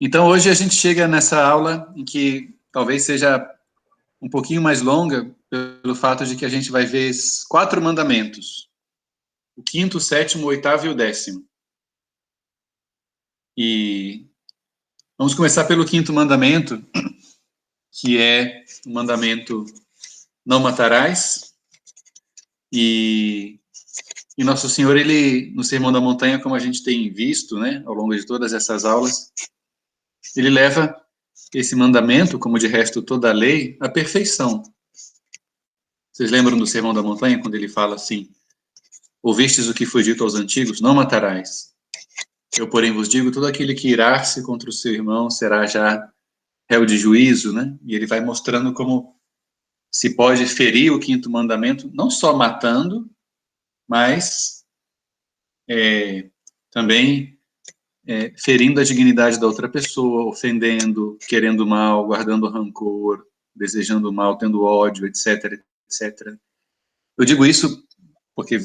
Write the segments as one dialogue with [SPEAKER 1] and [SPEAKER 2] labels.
[SPEAKER 1] Então, hoje a gente chega nessa aula em que talvez seja um pouquinho mais longa, pelo fato de que a gente vai ver 4 mandamentos. O 5º, o 7º, o 8º e o 10º. E vamos começar pelo 5º mandamento, que é o mandamento não matarás. E Nosso Senhor, ele, no Sermão da Montanha, como a gente tem visto, né, ao longo de todas essas aulas, ele leva esse mandamento, como de resto toda a lei, à perfeição. Vocês lembram do Sermão da Montanha, quando ele fala assim: ouvistes o que foi dito aos antigos, não matarás. Eu, porém, vos digo, todo aquele que irar-se contra o seu irmão será já réu de juízo, né? E ele vai mostrando como se pode ferir o 5º mandamento, não só matando, mas também ferindo a dignidade da outra pessoa, ofendendo, querendo mal, guardando rancor, desejando mal, tendo ódio, etc, etc. Eu digo isso porque,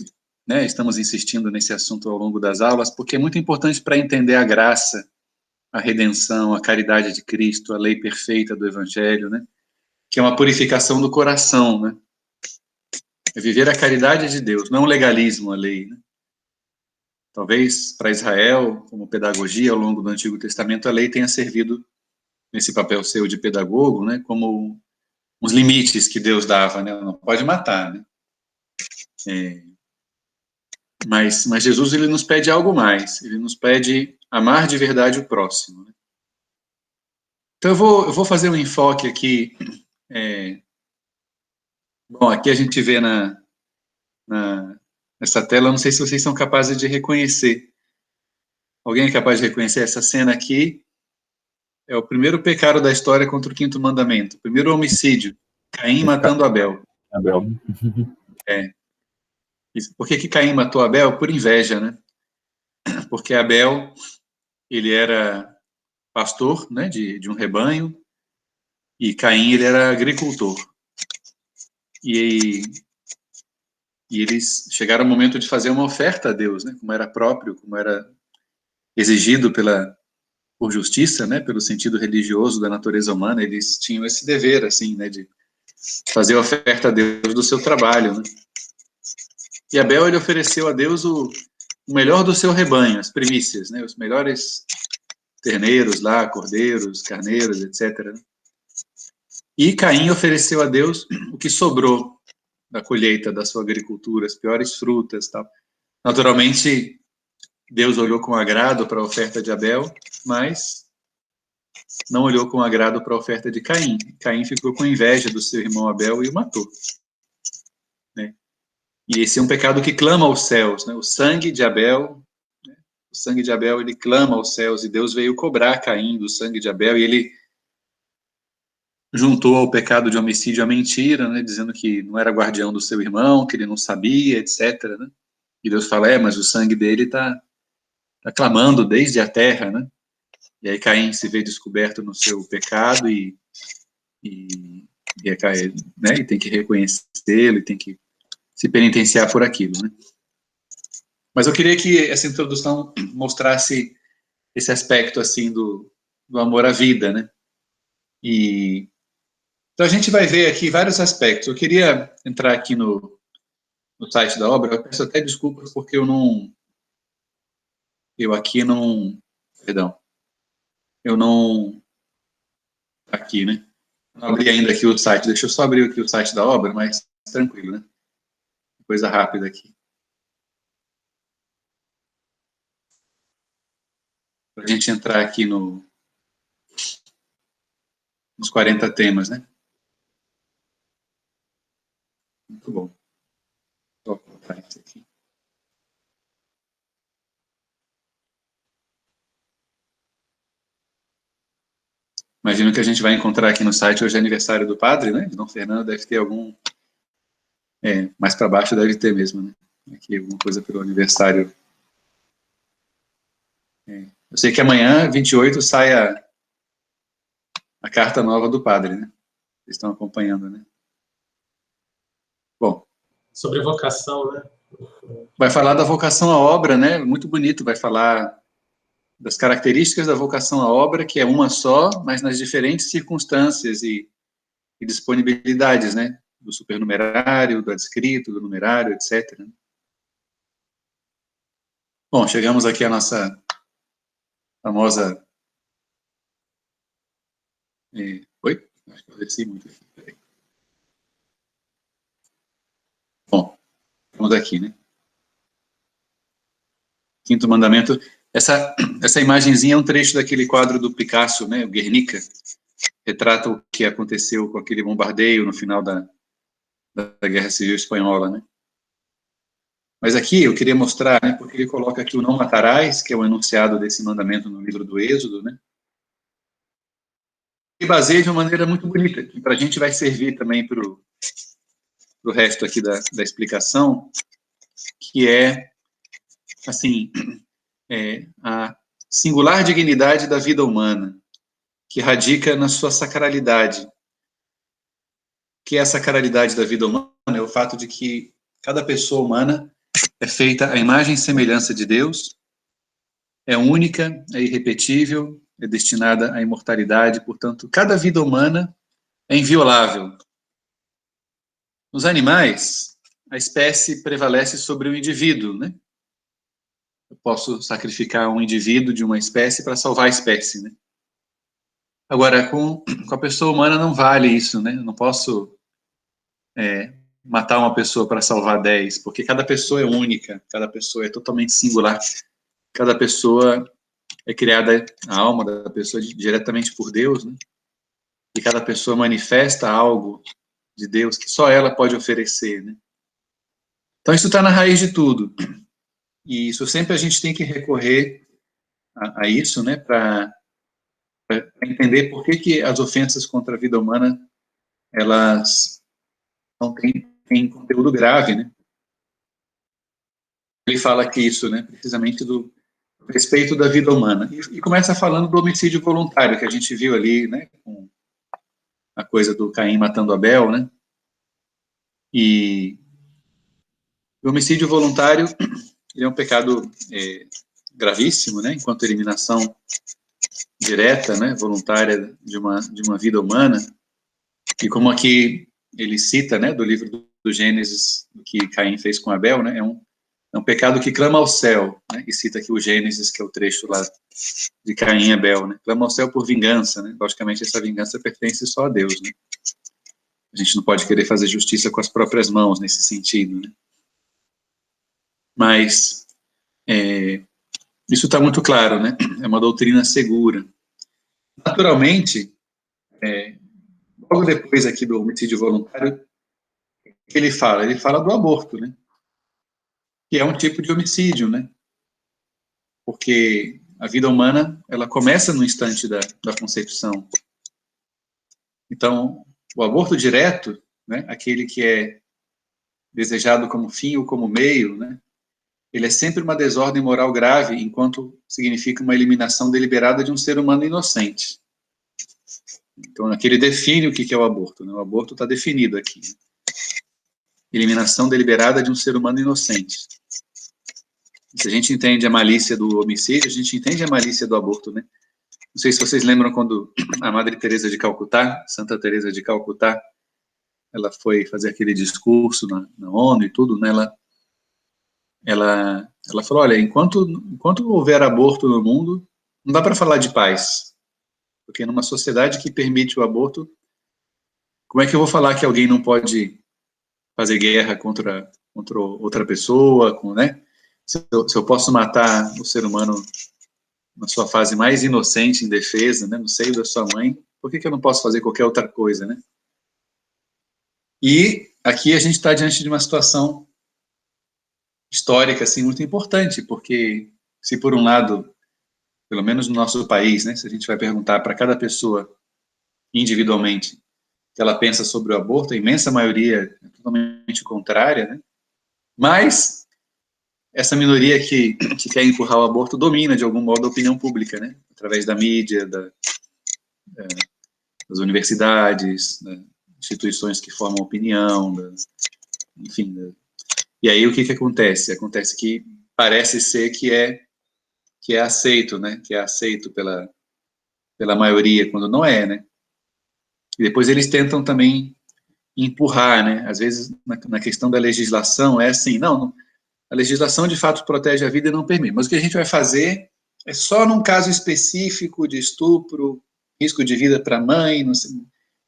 [SPEAKER 1] né, estamos insistindo nesse assunto ao longo das aulas, porque é muito importante para entender a graça, a redenção, a caridade de Cristo, a lei perfeita do Evangelho, né, que é uma purificação do coração, né, é viver a caridade de Deus, não o legalismo, a lei, né. Talvez para Israel, como pedagogia ao longo do Antigo Testamento, a lei tenha servido nesse papel seu de pedagogo, né, como os limites que Deus dava, né, não pode matar, né. Mas Jesus, ele nos pede algo mais, ele nos pede amar de verdade o próximo, né. Então eu vou fazer um enfoque aqui, bom, aqui a gente vê nessa tela, não sei se vocês são capazes de reconhecer. Alguém é capaz de reconhecer essa cena aqui? É o primeiro pecado da história contra o 5º mandamento, o primeiro homicídio, Caim matando Abel. Por que Caim matou Abel? Por inveja, né? Porque Abel, ele era pastor, né, de um rebanho, e Caim, ele era agricultor. E eles chegaram ao momento de fazer uma oferta a Deus, né, como era próprio, como era exigido por justiça, né, pelo sentido religioso da natureza humana, eles tinham esse dever, assim, né, de fazer a oferta a Deus do seu trabalho, né. E Abel, ele ofereceu a Deus o melhor do seu rebanho, as primícias, né, os melhores terneiros lá, cordeiros, carneiros, etc. E Caim ofereceu a Deus o que sobrou da colheita da sua agricultura, as piores frutas, tal. Naturalmente, Deus olhou com agrado para a oferta de Abel, mas não olhou com agrado para a oferta de Caim. Caim ficou com inveja do seu irmão Abel e o matou, né? E esse é um pecado que clama aos céus, né? O sangue de Abel, né? O sangue de Abel, ele clama aos céus, e Deus veio cobrar Caim do sangue de Abel, e ele juntou ao pecado de homicídio a mentira, né, dizendo que não era guardião do seu irmão, que ele não sabia, etc, né? E Deus fala, mas o sangue dele está clamando desde a terra, né? E aí Caim se vê descoberto no seu pecado e né, e tem que reconhecê-lo, e tem que se penitenciar por aquilo, né? Mas eu queria que essa introdução mostrasse esse aspecto, assim, do amor à vida, né? Então a gente vai ver aqui vários aspectos. Eu queria entrar aqui no site da obra, eu peço até desculpas porque aqui, né? Não abri ainda aqui o site, deixa eu só abrir aqui o site da obra, mas tranquilo, né? Coisa rápida aqui. Para a gente entrar aqui nos 40 temas, né? Muito bom. Vou colocar isso aqui. Imagino que a gente vai encontrar aqui no site, hoje é aniversário do padre, né? De Dom Fernando, deve ter algum... mais para baixo deve ter mesmo, né? Aqui alguma coisa pelo aniversário. Eu sei que amanhã, 28, sai a carta nova do padre, né? Vocês estão acompanhando, né? Bom.
[SPEAKER 2] Sobre vocação, né?
[SPEAKER 1] Vai falar da vocação à obra, né? Muito bonito, vai falar das características da vocação à obra, que é uma só, mas nas diferentes circunstâncias e disponibilidades, né? Do supernumerário, do adscrito, do numerário, etc. Bom, chegamos aqui à nossa famosa... Oi? Acho que eu desci muito aqui. Peraí. Bom, estamos aqui, né? Quinto mandamento. Essa imagenzinha é um trecho daquele quadro do Picasso, né? O Guernica. Retrata o que aconteceu com aquele bombardeio no final da Guerra Civil Espanhola, né? Mas aqui eu queria mostrar, né, porque ele coloca aqui o não matarás, que é o enunciado desse mandamento no livro do Êxodo, né? E baseia de uma maneira muito bonita, que para a gente vai servir também para o resto aqui da explicação, que é, assim, a singular dignidade da vida humana, que radica na sua sacralidade. Que é a sacralidade da vida humana é o fato de que cada pessoa humana é feita à imagem e semelhança de Deus, é única, é irrepetível, é destinada à imortalidade, portanto, cada vida humana é inviolável. Nos animais, a espécie prevalece sobre o indivíduo, né? Eu posso sacrificar um indivíduo de uma espécie para salvar a espécie, né? Agora, com a pessoa humana não vale isso, né? Eu não posso matar uma pessoa para salvar 10, porque cada pessoa é única, cada pessoa é totalmente singular, cada pessoa é criada, a alma da pessoa diretamente por Deus, né? E cada pessoa manifesta algo de Deus que só ela pode oferecer, né? Então isso está na raiz de tudo, e isso sempre a gente tem que recorrer a isso, né? Para entender por que as ofensas contra a vida humana elas não têm conteúdo grave, né? Ele fala aqui isso, né? Precisamente do respeito da vida humana. E começa falando do homicídio voluntário, que a gente viu ali, né? Com a coisa do Caim matando Abel, né? E o homicídio voluntário ele é um pecado gravíssimo, né? Enquanto eliminação direta, né? Voluntária de uma vida humana. E como aqui ele cita, né? Do livro do Gênesis, o que Caim fez com Abel, né? É um pecado que clama ao céu, né? E cita aqui o Gênesis, que é o trecho lá de Caim e Abel, né? Clama ao céu por vingança, né? Logicamente, essa vingança pertence só a Deus, né? A gente não pode querer fazer justiça com as próprias mãos nesse sentido, né? Mas isso está muito claro, né? É uma doutrina segura. Naturalmente, logo depois aqui do homicídio voluntário, o que ele fala? Ele fala do aborto, né? Que é um tipo de homicídio, né? Porque a vida humana, ela começa no instante da concepção. Então, o aborto direto, né? Aquele que é desejado como fim ou como meio, né? Ele é sempre uma desordem moral grave, enquanto significa uma eliminação deliberada de um ser humano inocente. Então, aqui ele define o que é o aborto, né? O aborto está definido aqui. Eliminação deliberada de um ser humano inocente. Se a gente entende a malícia do homicídio, a gente entende a malícia do aborto, né? Não sei se vocês lembram quando a Madre Teresa de Calcutá, Santa Teresa de Calcutá, ela foi fazer aquele discurso na ONU e tudo, né? Ela falou, olha, enquanto houver aborto no mundo, não dá para falar de paz, porque numa sociedade que permite o aborto, como é que eu vou falar que alguém não pode fazer guerra contra outra pessoa, né? Se eu posso matar o ser humano na sua fase mais inocente, indefesa, né, no seio da sua mãe, por que eu não posso fazer qualquer outra coisa, né? E aqui a gente está diante de uma situação histórica, assim, muito importante, porque se por um lado, pelo menos no nosso país, né, se a gente vai perguntar para cada pessoa individualmente que ela pensa sobre o aborto, a imensa maioria é totalmente contrária, né? Mas essa minoria que quer empurrar o aborto domina, de algum modo, a opinião pública, né? Através da mídia, das universidades, né? Instituições que formam opinião, enfim. E aí o que acontece? Acontece que parece ser que que é aceito, né? Que é aceito pela maioria, quando não é, né? E depois eles tentam também empurrar, né? Às vezes, na questão da legislação, é assim, não, a legislação de fato protege a vida e não permite, mas o que a gente vai fazer é só num caso específico de estupro, risco de vida para a mãe, não sei,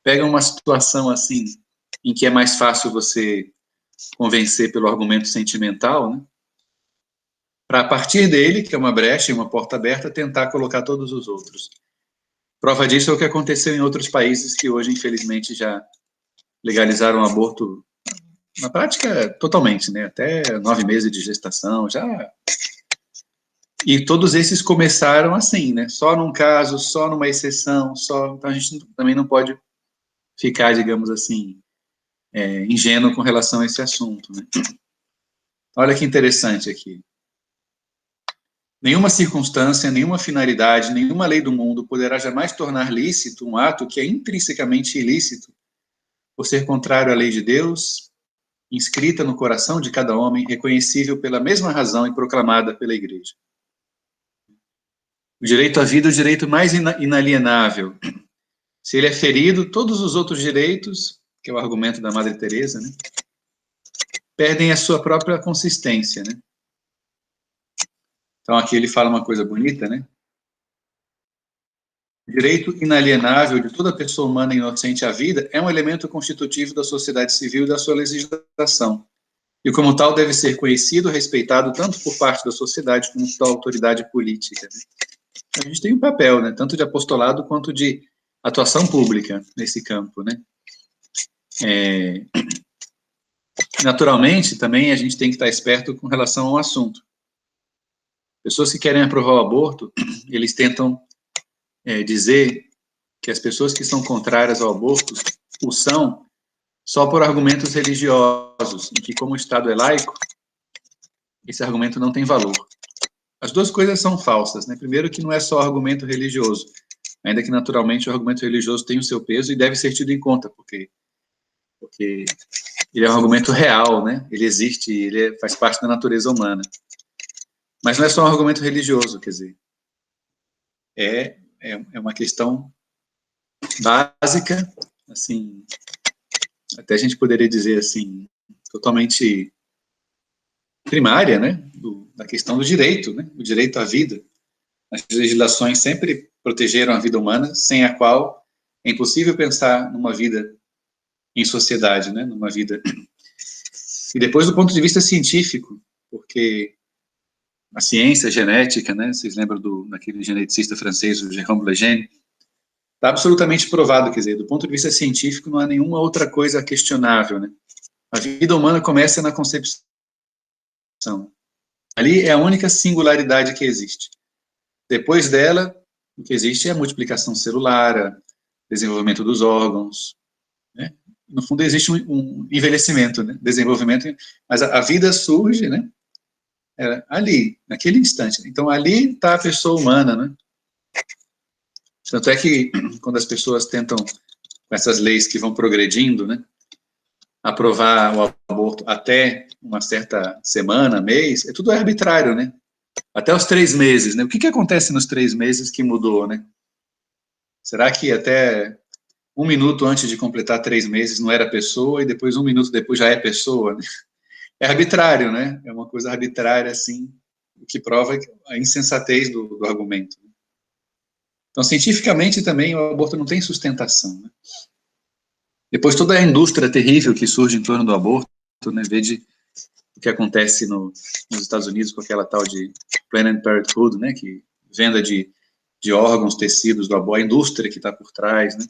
[SPEAKER 1] pega uma situação assim, em que é mais fácil você convencer pelo argumento sentimental, né? Para a partir dele, que é uma brecha e uma porta aberta, tentar colocar todos os outros. Prova disso é o que aconteceu em outros países que hoje, infelizmente, já legalizaram o aborto na prática totalmente, né? Até 9 meses de gestação, já. E todos esses começaram assim, né? Só num caso, só numa exceção, só. Então a gente também não pode ficar, digamos assim, ingênuo com relação a esse assunto, né? Olha que interessante aqui. Nenhuma circunstância, nenhuma finalidade, nenhuma lei do mundo poderá jamais tornar lícito um ato que é intrinsecamente ilícito, por ser contrário à lei de Deus, inscrita no coração de cada homem, reconhecível pela mesma razão e proclamada pela Igreja. O direito à vida é o direito mais inalienável. Se ele é ferido, todos os outros direitos, que é o argumento da Madre Teresa, né, perdem a sua própria consistência, né? Então aqui ele fala uma coisa bonita, né? O direito inalienável de toda pessoa humana inocente à vida é um elemento constitutivo da sociedade civil e da sua legislação, e como tal deve ser conhecido e respeitado tanto por parte da sociedade como da autoridade política, né? A gente tem um papel, né, tanto de apostolado quanto de atuação pública nesse campo, né? Naturalmente, também a gente tem que estar esperto com relação ao assunto. Pessoas que querem aprovar o aborto, eles tentam dizer que as pessoas que são contrárias ao aborto o são só por argumentos religiosos, e que como o Estado é laico, esse argumento não tem valor. As duas coisas são falsas, né? Primeiro que não é só argumento religioso, ainda que naturalmente o argumento religioso tem o seu peso e deve ser tido em conta, porque ele é um argumento real, né? Ele existe, faz parte da natureza humana. Mas não é só um argumento religioso, quer dizer, é uma questão básica, assim, até a gente poderia dizer assim, totalmente primária, né? Da questão do direito, né? O direito à vida. As legislações sempre protegeram a vida humana, sem a qual é impossível pensar numa vida em sociedade, né? Numa vida. E depois do ponto de vista científico, porque a ciência, a genética, né? Vocês lembram daquele geneticista francês, o Jérôme Lejeune? Está absolutamente provado, quer dizer, do ponto de vista científico, não há nenhuma outra coisa questionável, né? A vida humana começa na concepção. Ali é a única singularidade que existe. Depois dela, o que existe é a multiplicação celular, o desenvolvimento dos órgãos, né? No fundo, existe um envelhecimento, né? Desenvolvimento, mas a vida surge, né? Ali, naquele instante. Então, ali está a pessoa humana, né? Tanto é que, quando as pessoas tentam, com essas leis que vão progredindo, né? Aprovar o aborto até uma certa semana, mês, tudo é arbitrário, né? Até os 3 meses, né? O que acontece nos 3 meses que mudou, né? Será que até 1 minuto antes de completar 3 meses não era pessoa e depois 1 minuto depois já é pessoa, né? É arbitrário, né? É uma coisa arbitrária, assim, o que prova a insensatez do argumento. Então, cientificamente também, o aborto não tem sustentação, né? Depois, toda a indústria terrível que surge em torno do aborto, né? Veja o que acontece nos Estados Unidos com aquela tal de Planned Parenthood, né? Que venda de órgãos, tecidos do aborto, a indústria que está por trás, né?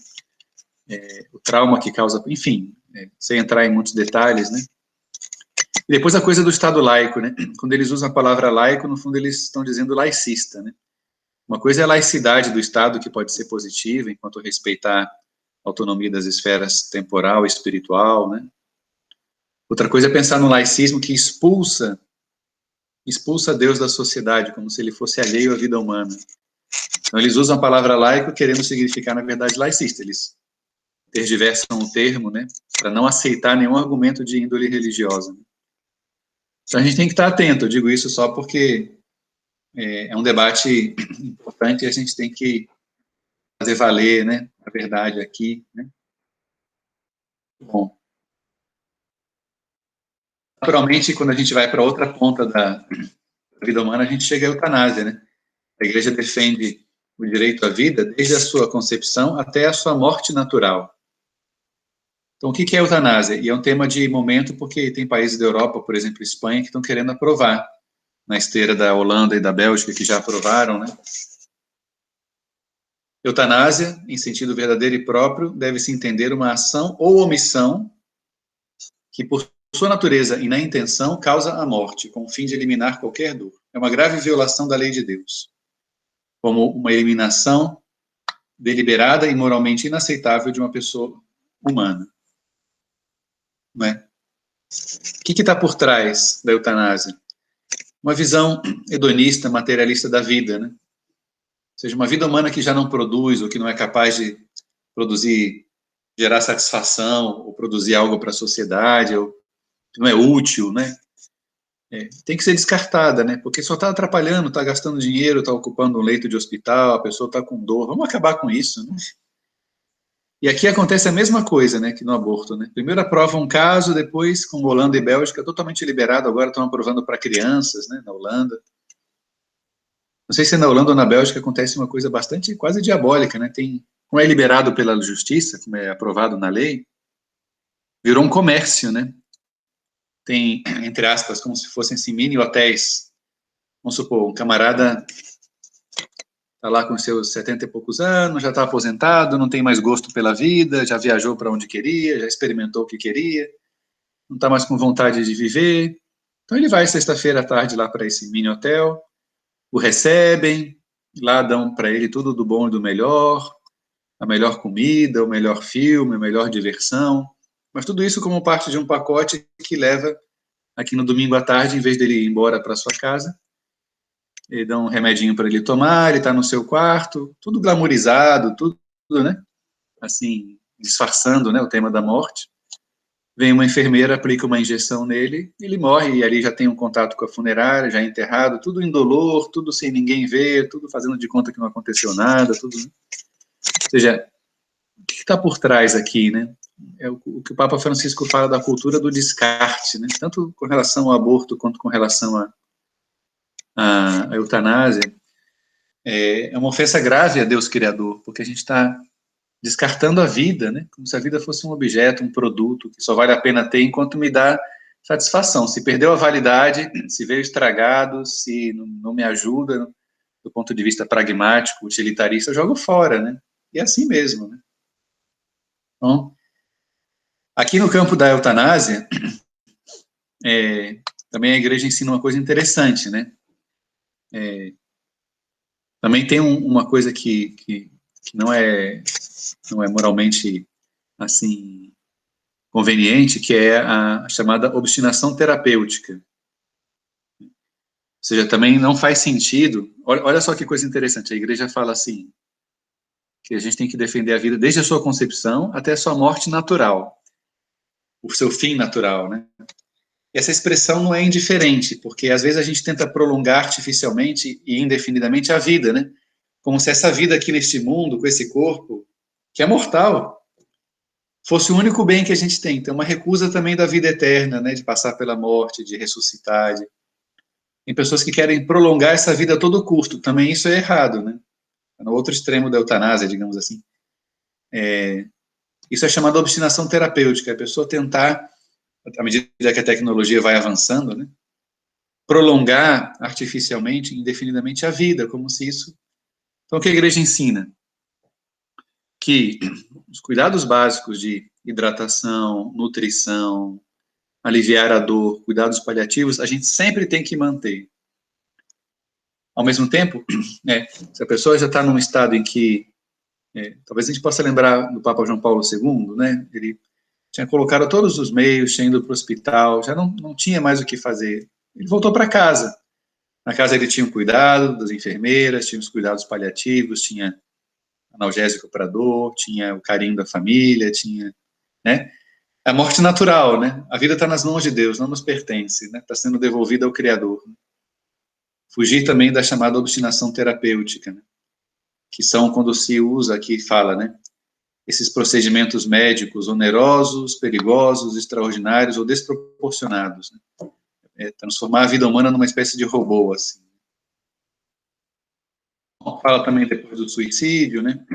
[SPEAKER 1] O trauma que causa, enfim, sem entrar em muitos detalhes, né? E depois a coisa do Estado laico, né? Quando eles usam a palavra laico, no fundo eles estão dizendo laicista, né? Uma coisa é a laicidade do Estado, que pode ser positiva, enquanto respeitar a autonomia das esferas temporal e espiritual, né? Outra coisa é pensar no laicismo que expulsa Deus da sociedade, como se ele fosse alheio à vida humana. Então eles usam a palavra laico querendo significar, na verdade, laicista. Eles tergiversam o termo, né? Para não aceitar nenhum argumento de índole religiosa. Então a gente tem que estar atento, eu digo isso só porque é um debate importante e a gente tem que fazer valer, né, a verdade aqui, né. Bom, naturalmente, quando a gente vai para outra ponta da vida humana, a gente chega à eutanásia, né. A igreja defende o direito à vida desde a sua concepção até a sua morte natural. Então, o que é eutanásia? E é um tema de momento porque tem países da Europa, por exemplo, Espanha, que estão querendo aprovar, na esteira da Holanda e da Bélgica, que já aprovaram, né? Eutanásia, em sentido verdadeiro e próprio, deve-se entender uma ação ou omissão que, por sua natureza e na intenção, causa a morte, com o fim de eliminar qualquer dor. É uma grave violação da lei de Deus, como uma eliminação deliberada e moralmente inaceitável de uma pessoa humana. Não é? O que está por trás da eutanásia? Uma visão hedonista, materialista da vida, né? Ou seja, uma vida humana que já não produz, ou que não é capaz de produzir, gerar satisfação, ou produzir algo para a sociedade, ou que não é útil, né? Tem que ser descartada, né? Porque só está atrapalhando, está gastando dinheiro, está ocupando um leito de hospital, a pessoa está com dor. Vamos acabar com isso, né? E aqui acontece a mesma coisa, né, que no aborto, né? Primeiro aprova um caso, depois, com Holanda e Bélgica, totalmente liberado, agora estão aprovando para crianças, né, na Holanda. Não sei se na Holanda ou na Bélgica acontece uma coisa bastante, quase diabólica, né? Como é liberado pela justiça, como é aprovado na lei, virou um comércio, né? Tem, entre aspas, como se fossem assim, mini hotéis. Vamos supor, um camarada está lá com seus 70 e poucos anos, já está aposentado, não tem mais gosto pela vida, já viajou para onde queria, já experimentou o que queria, não está mais com vontade de viver. Então ele vai sexta-feira à tarde lá para esse mini hotel, o recebem, lá dão para ele tudo do bom e do melhor, a melhor comida, o melhor filme, a melhor diversão, mas tudo isso como parte de um pacote que leva aqui no domingo à tarde, em vez dele ir embora para sua casa, ele dá um remedinho para ele tomar, ele está no seu quarto, tudo glamourizado, tudo, né? Assim, disfarçando, né, o tema da morte. Vem uma enfermeira, aplica uma injeção nele, ele morre, e ali já tem um contato com a funerária, já é enterrado, tudo indolor, tudo sem ninguém ver, tudo fazendo de conta que não aconteceu nada, tudo. Né? Ou seja, o que está por trás aqui, né? É o que o Papa Francisco fala da cultura do descarte, né? Tanto com relação ao aborto quanto com relação à eutanásia. É uma ofensa grave a Deus Criador, porque a gente está descartando a vida, né? Como se a vida fosse um objeto, um produto que só vale a pena ter enquanto me dá satisfação. Se perdeu a validade, se veio estragado, se não me ajuda do ponto de vista pragmático, utilitarista, eu jogo fora, né? E é assim mesmo, né? Então, aqui no campo da eutanásia, também a igreja ensina uma coisa interessante, né? Também tem uma coisa que não é moralmente, assim, conveniente, que é a chamada obstinação terapêutica. Ou seja, também não faz sentido. Olha só que coisa interessante, a igreja fala assim, que a gente tem que defender a vida desde a sua concepção até a sua morte natural, o seu fim natural, né? E essa expressão não é indiferente, porque às vezes a gente tenta prolongar artificialmente e indefinidamente a vida, né? Como se essa vida aqui neste mundo, com esse corpo, que é mortal, fosse o único bem que a gente tem. Então, uma recusa também da vida eterna, né? De passar pela morte, de ressuscitar. Tem pessoas que querem prolongar essa vida a todo custo. Também isso é errado, né? No outro extremo da eutanásia, digamos assim. Isso é chamado de obstinação terapêutica. A pessoa tentar, à medida que a tecnologia vai avançando, né? Prolongar artificialmente, indefinidamente a vida, como se isso... Então, o que a igreja ensina? Que os cuidados básicos de hidratação, nutrição, aliviar a dor, cuidados paliativos, a gente sempre tem que manter. Ao mesmo tempo, se a pessoa já está num estado em que, talvez a gente possa lembrar do Papa João Paulo II, né? Ele tinha colocado todos os meios, tinha ido para o hospital, já não tinha mais o que fazer. Ele voltou para casa. Na casa ele tinha o cuidado das enfermeiras, tinha os cuidados paliativos, tinha analgésico para dor, tinha o carinho da família, tinha, né? A morte natural, né? A vida está nas mãos de Deus, não nos pertence, né? Está sendo devolvida ao Criador. fugir também da chamada obstinação terapêutica, né? Que são quando se usa, aqui fala, né? Esses procedimentos médicos onerosos, perigosos, extraordinários ou desproporcionados, né? Transformar a vida humana numa espécie de robô, assim. Fala também depois do suicídio, né?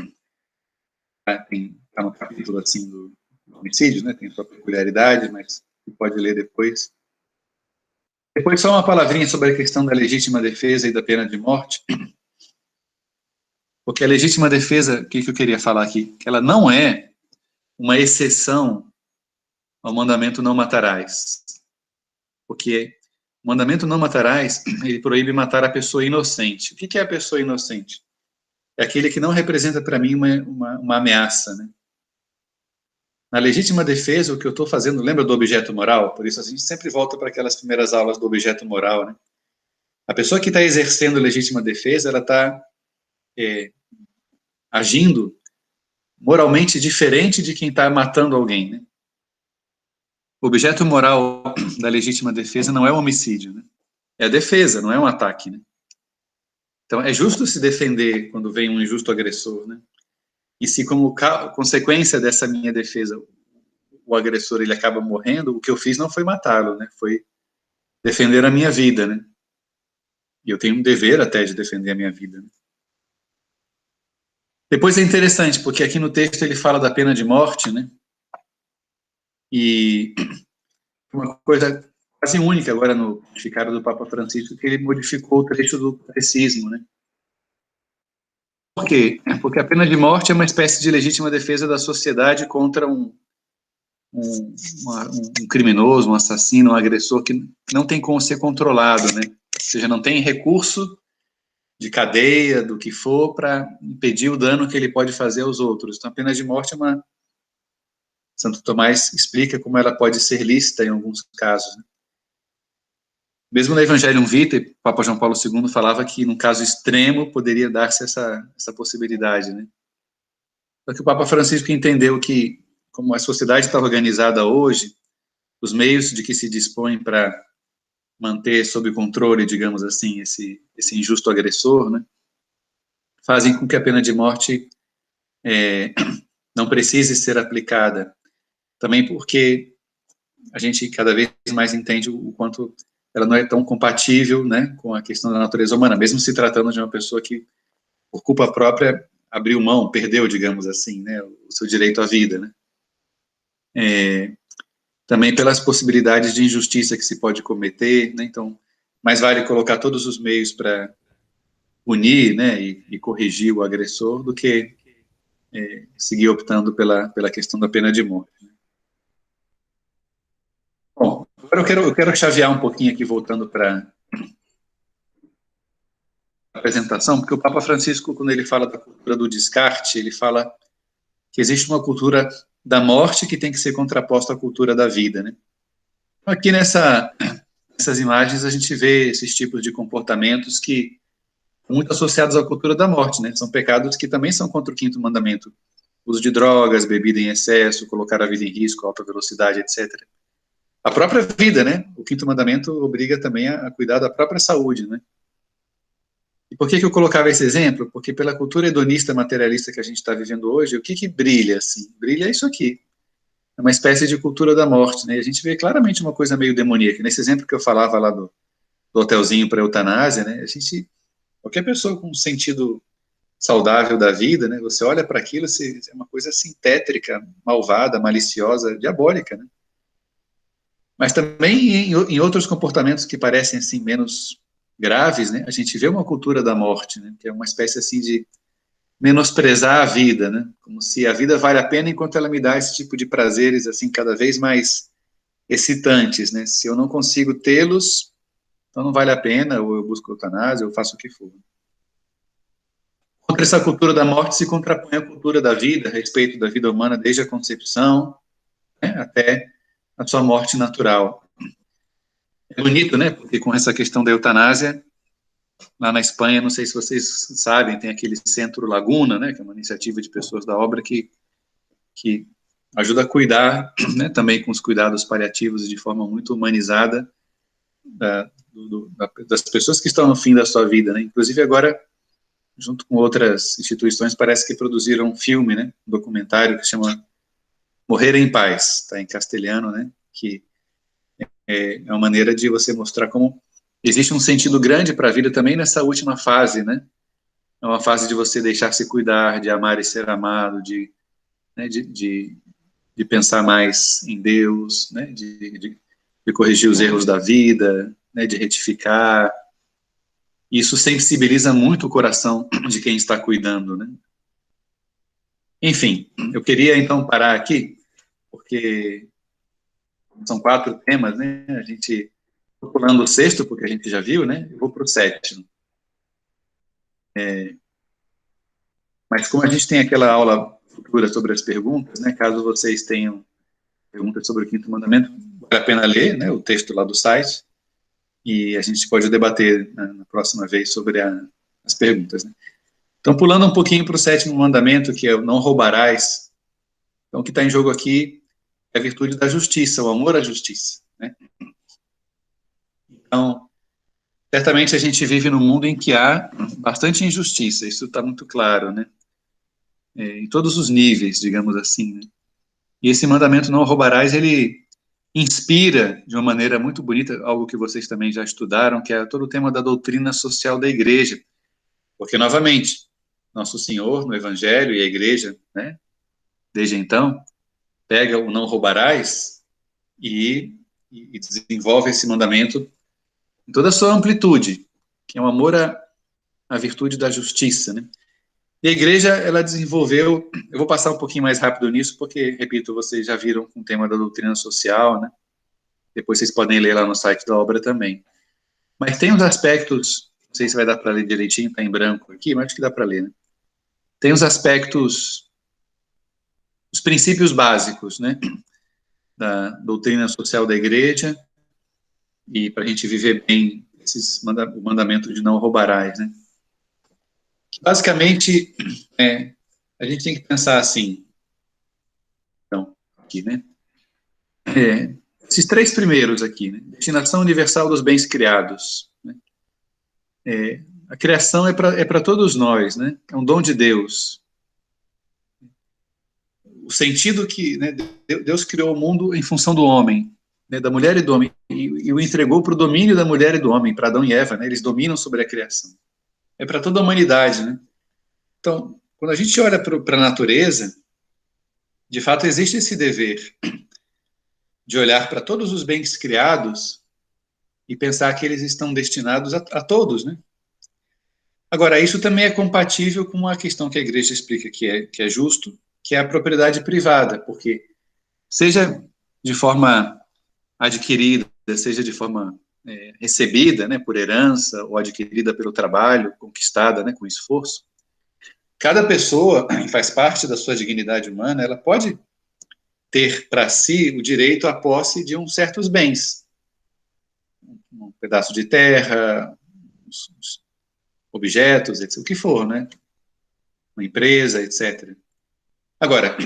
[SPEAKER 1] Tá no capítulo, assim, do homicídio, né? Tem sua peculiaridade, mas você pode ler depois. Depois só uma palavrinha sobre a questão da legítima defesa e da pena de morte, porque a legítima defesa, o que eu queria falar aqui? Que ela não é uma exceção ao mandamento não matarás, porque o mandamento não matarás, ele proíbe matar a pessoa inocente. O que é a pessoa inocente? É aquele que não representa para mim uma ameaça, né? Na legítima defesa, o que eu estou fazendo, lembra do objeto moral? Por isso a gente sempre volta para aquelas primeiras aulas do objeto moral, né? A pessoa que está exercendo legítima defesa, ela está agindo moralmente diferente de quem está matando alguém, né? O objeto moral da legítima defesa não é o homicídio, né? É a defesa, não é um ataque, né? Então, é justo se defender quando vem um injusto agressor, né? E se, como consequência dessa minha defesa, o agressor ele acaba morrendo, o que eu fiz não foi matá-lo, né? Foi defender a minha vida, né? E eu tenho um dever até de defender a minha vida, né? Depois é interessante, porque aqui no texto ele fala da pena de morte, né? E uma coisa quase única agora no pontificado do Papa Francisco, que ele modificou o trecho do catecismo, né? Por quê? Porque a pena de morte é uma espécie de legítima defesa da sociedade contra um criminoso, um assassino, um agressor que não tem como ser controlado, né? Ou seja, não tem recurso de cadeia, do que for, para impedir o dano que ele pode fazer aos outros. Então, a pena de morte é uma... Santo Tomás explica como ela pode ser lícita em alguns casos, né? Mesmo no Evangelium Vitae, Papa João Paulo II falava que, num caso extremo, poderia dar-se essa possibilidade, né? Só que o Papa Francisco entendeu que, como a sociedade está organizada hoje, os meios de que se dispõe para manter sob controle, digamos assim, esse injusto agressor, né, fazem com que a pena de morte não precise ser aplicada. Também porque a gente cada vez mais entende o quanto ela não é tão compatível, né, com a questão da natureza humana, mesmo se tratando de uma pessoa que, por culpa própria, abriu mão, perdeu, digamos assim, né, o seu direito à vida, né. Também pelas possibilidades de injustiça que se pode cometer, né, então, mais vale colocar todos os meios para punir, né, e corrigir o agressor do que seguir optando pela questão da pena de morte. Bom, agora eu quero chavear um pouquinho aqui, voltando para a apresentação, porque o Papa Francisco, quando ele fala da cultura do descarte, ele fala que existe uma cultura da morte que tem que ser contraposta à cultura da vida, né? Aqui nessas imagens a gente vê esses tipos de comportamentos que muito associados à cultura da morte, né? São pecados que também são contra o quinto mandamento. Uso de drogas, bebida em excesso, colocar a vida em risco, alta velocidade, etc. A própria vida, né? O quinto mandamento obriga também a cuidar da própria saúde, né? E por que eu colocava esse exemplo? Porque pela cultura hedonista materialista que a gente está vivendo hoje, o que brilha, assim? Brilha isso aqui. É uma espécie de cultura da morte, né? E a gente vê claramente uma coisa meio demoníaca. Nesse exemplo que eu falava lá do hotelzinho para eutanásia, né? Qualquer pessoa com um sentido saudável da vida, né? Você olha para aquilo, é uma coisa assim tétrica, malvada, maliciosa, diabólica, né? Mas também em outros comportamentos que parecem assim menos graves, né? A gente vê uma cultura da morte, né? Que é uma espécie assim de menosprezar a vida, né? Como se a vida vale a pena enquanto ela me dá esse tipo de prazeres assim cada vez mais excitantes, né? Se eu não consigo tê-los, então não vale a pena, ou eu busco eutanásia, eu faço o que for. Contra essa cultura da morte se contrapõe a cultura da vida, a respeito da vida humana desde a concepção, né, até a sua morte natural. É bonito, né? Porque com essa questão da eutanásia, lá na Espanha, não sei se vocês sabem, tem aquele Centro Laguna, né? Que é uma iniciativa de pessoas da obra que ajuda a cuidar, né? Também com os cuidados paliativos de forma muito humanizada, das pessoas que estão no fim da sua vida, né? Inclusive agora, junto com outras instituições, parece que produziram um filme, né? Um documentário que chama Morrer em Paz, está em castelhano, né? Que é uma maneira de você mostrar como existe um sentido grande para a vida também nessa última fase, né? É uma fase de você deixar-se cuidar, de amar e ser amado, né, de pensar mais em Deus, né, de corrigir os erros da vida, né, de retificar. Isso sensibiliza muito o coração de quem está cuidando, né? Enfim, eu queria então parar aqui, porque são 4 temas, né? A gente estou pulando o sexto, porque a gente já viu, né? Eu vou para o sétimo. Mas como a gente tem aquela aula futura sobre as perguntas, né? Caso vocês tenham perguntas sobre o quinto mandamento, vale a pena ler, né? O texto lá do site, e a gente pode debater na próxima vez sobre as perguntas, né? Então, pulando um pouquinho para o sétimo mandamento, que é o não roubarás. Então, o que está em jogo aqui é a virtude da justiça, o amor à justiça, né? Então, certamente a gente vive num mundo em que há bastante injustiça, isso está muito claro, né? Em todos os níveis, digamos assim, né? E esse mandamento não roubarás, ele inspira de uma maneira muito bonita algo que vocês também já estudaram, que é todo o tema da doutrina social da igreja. Porque, novamente, nosso Senhor, no Evangelho e a igreja, né, desde então, pega o não roubarás e desenvolve esse mandamento em toda a sua amplitude, que é o amor à virtude da justiça, né? E a igreja, ela desenvolveu, eu vou passar um pouquinho mais rápido nisso, porque, repito, vocês já viram com o tema da doutrina social, né? Depois vocês podem ler lá no site da obra também. Mas tem uns aspectos, não sei se vai dar para ler direitinho, está em branco aqui, mas acho que dá para ler, né? Tem os aspectos, os princípios básicos, né? Da doutrina social da igreja, e para a gente viver bem o mandamento de não roubarás, né? Basicamente, a gente tem que pensar assim, então, aqui, né? Esses 3 primeiros aqui, né? Destinação universal dos bens criados, né? A criação é para todos nós, né? É um dom de Deus. O sentido que, né, Deus criou o mundo em função do homem, né, da mulher e do homem, e o entregou para o domínio da mulher e do homem, para Adão e Eva, né? Eles dominam sobre a criação. É para toda a humanidade, né? Então, quando a gente olha para a natureza, de fato existe esse dever de olhar para todos os bens criados e pensar que eles estão destinados a todos, né? Agora, isso também é compatível com a questão que a igreja explica que é justo, que é a propriedade privada, porque seja de forma adquirida, seja de forma recebida, né, por herança, ou adquirida pelo trabalho, conquistada, né, com esforço, cada pessoa faz parte da sua dignidade humana, ela pode ter para si o direito à posse de uns certos bens, um pedaço de terra, uns objetos, etc., o que for, né, uma empresa, etc. Agora,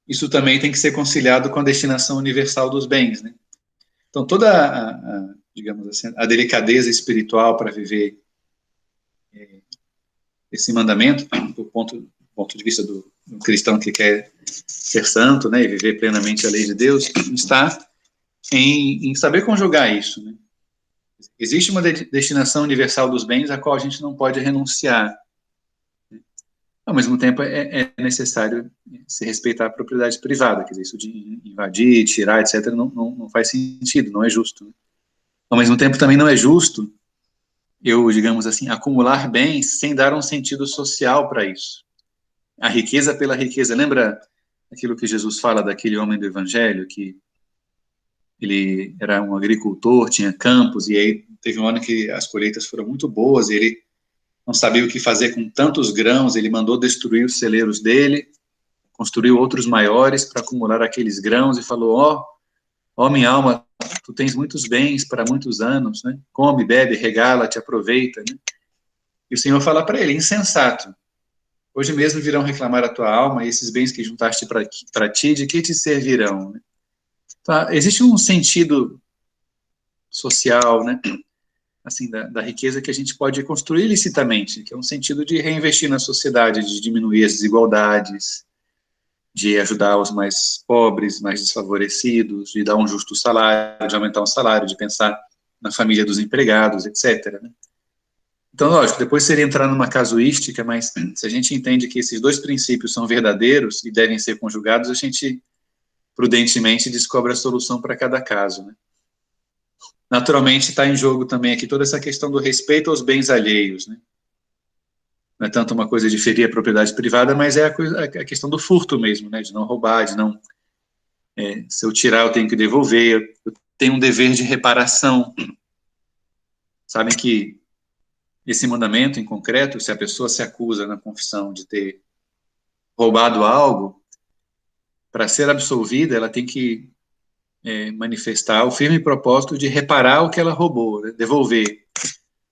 [SPEAKER 1] isso também tem que ser conciliado com a destinação universal dos bens, né? Então, toda digamos assim, a delicadeza espiritual para viver esse mandamento, do ponto de vista do cristão que quer ser santo, né, e viver plenamente a lei de Deus, está em saber conjugar isso, né? Existe uma destinação universal dos bens a qual a gente não pode renunciar. Ao mesmo tempo, é necessário se respeitar a propriedade privada, quer dizer, isso de invadir, tirar, etc., não faz sentido, não é justo, né? Ao mesmo tempo, também não é justo eu, digamos assim, acumular bens sem dar um sentido social para isso. A riqueza pela riqueza. Lembra aquilo que Jesus fala daquele homem do Evangelho, que ele era um agricultor, tinha campos, e aí teve um ano que as colheitas foram muito boas, e ele não sabia o que fazer com tantos grãos, ele mandou destruir os celeiros dele, construiu outros maiores para acumular aqueles grãos, e falou, ó minha alma, tu tens muitos bens para muitos anos, né? Come, bebe, regala-te, aproveita, né? E o Senhor fala para ele, insensato, hoje mesmo virão reclamar a tua alma, e esses bens que juntaste para ti, de que te servirão, né? Então, existe um sentido social, né? Assim, da riqueza que a gente pode construir licitamente, que é um sentido de reinvestir na sociedade, de diminuir as desigualdades, de ajudar os mais pobres, mais desfavorecidos, de dar um justo salário, de aumentar o salário, de pensar na família dos empregados, etc., né? Então, lógico, depois seria entrar numa casuística, mas se a gente entende que esses dois princípios são verdadeiros e devem ser conjugados, a gente prudentemente descobre a solução para cada caso, né? Naturalmente, está em jogo também aqui toda essa questão do respeito aos bens alheios, né? Não é tanto uma coisa de ferir a propriedade privada, mas é a questão do furto mesmo, né? De não roubar, de não... se eu tirar, eu tenho que devolver, eu tenho um dever de reparação. Sabem que esse mandamento, em concreto, se a pessoa se acusa na confissão de ter roubado algo, para ser absolvida, ela tem que manifestar o firme propósito de reparar o que ela roubou, né? Devolver.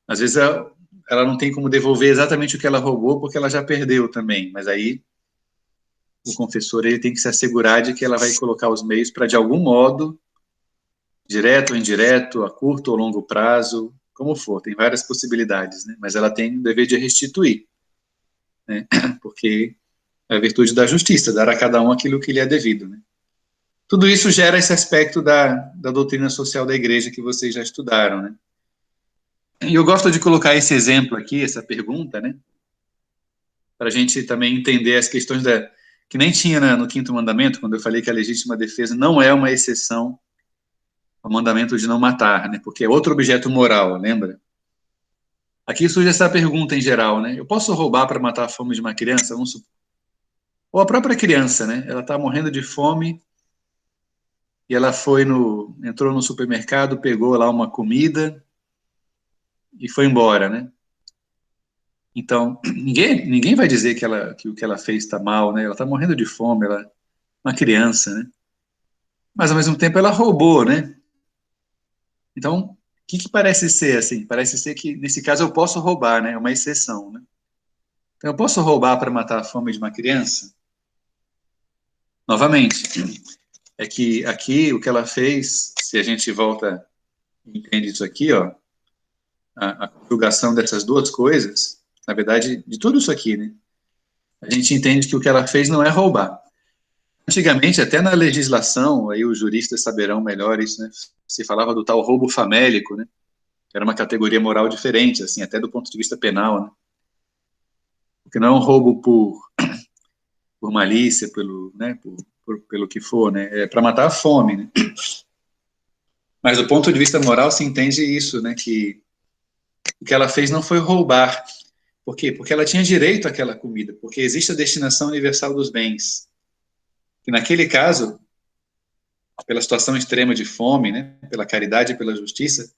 [SPEAKER 1] Às vezes ela não tem como devolver exatamente o que ela roubou, porque ela já perdeu também, mas aí o confessor ele tem que se assegurar de que ela vai colocar os meios para, de algum modo, direto ou indireto, a curto ou longo prazo, como for, tem várias possibilidades, né? Mas ela tem o dever de restituir, né? Porque é a virtude da justiça, dar a cada um aquilo que lhe é devido, né? Tudo isso gera esse aspecto da doutrina social da igreja que vocês já estudaram, né? E eu gosto de colocar esse exemplo aqui, essa pergunta, né? Para a gente também entender as questões que nem tinha no quinto mandamento, quando eu falei que a legítima defesa não é uma exceção ao mandamento de não matar, né? Porque é outro objeto moral, lembra? Aqui surge essa pergunta em geral, né? Eu posso roubar para matar a fome de uma criança? Vamos supor. Ou a própria criança, né? Ela está morrendo de fome e ela entrou no supermercado, pegou lá uma comida e foi embora, né? Então, ninguém vai dizer que o que ela fez está mal, né? Ela está morrendo de fome, ela é uma criança, né? Mas, ao mesmo tempo, ela roubou, né? Então, o que parece ser, assim? Parece ser que, nesse caso, eu posso roubar, né? É uma exceção, né? Então, eu posso roubar para matar a fome de uma criança? Novamente, é que aqui o que ela fez, se a gente volta e entende isso aqui, ó, a conjugação dessas duas coisas, na verdade, de tudo isso aqui, né? A gente entende que o que ela fez não é roubar. Antigamente, até na legislação, aí os juristas saberão melhor isso, né? Se falava do tal roubo famélico, né? Que era uma categoria moral diferente, assim, até do ponto de vista penal, né? Porque não é um roubo por malícia, né? Pelo que for, né? É para matar a fome, né? Mas do ponto de vista moral se entende isso, né? Que o que ela fez não foi roubar. Por quê? Porque ela tinha direito àquela comida, porque existe a destinação universal dos bens. E naquele caso, pela situação extrema de fome, né? Pela caridade e pela justiça,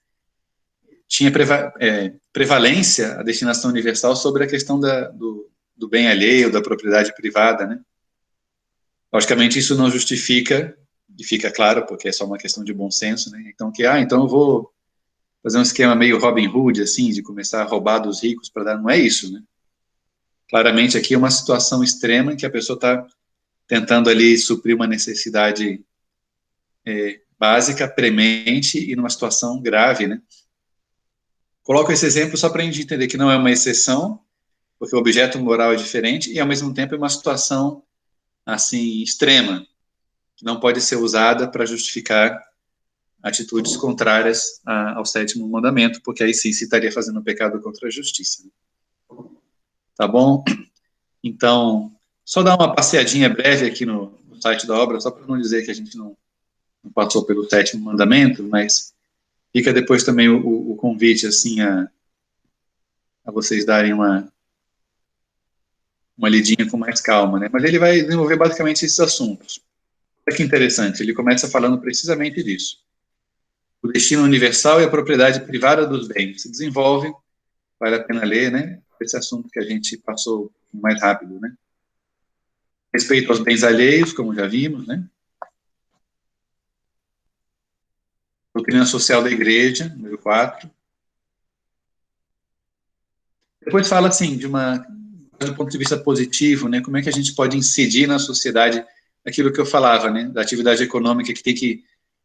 [SPEAKER 1] tinha prevalência a destinação universal sobre a questão do bem alheio, da propriedade privada, né? Logicamente, isso não justifica, e fica claro, porque é só uma questão de bom senso, né? Então eu vou fazer um esquema meio Robin Hood, assim, de começar a roubar dos ricos para dar. Não é isso, né? Claramente, aqui é uma situação extrema em que a pessoa está tentando ali suprir uma necessidade básica, premente e numa situação grave, né? Coloco esse exemplo só para a gente entender que não é uma exceção, porque o objeto moral é diferente e, ao mesmo tempo, é uma situação, assim, extrema, que não pode ser usada para justificar atitudes contrárias ao sétimo mandamento, porque aí sim se estaria fazendo um pecado contra a justiça. Tá bom? Então, só dar uma passeadinha breve aqui no site da obra, só para não dizer que a gente não passou pelo sétimo mandamento, mas fica depois também o convite, assim, a vocês darem uma lidinha com mais calma, né? Mas ele vai desenvolver basicamente esses assuntos. Olha que interessante, ele começa falando precisamente disso. O destino universal e a propriedade privada dos bens. Se desenvolve, vale a pena ler, né? Esse assunto que a gente passou mais rápido, né? Respeito aos bens alheios, como já vimos, né? Doutrina social da igreja, número 4. Depois fala, assim, do ponto de vista positivo, né? Como é que a gente pode incidir na sociedade aquilo que eu falava, né? Da atividade econômica que tem que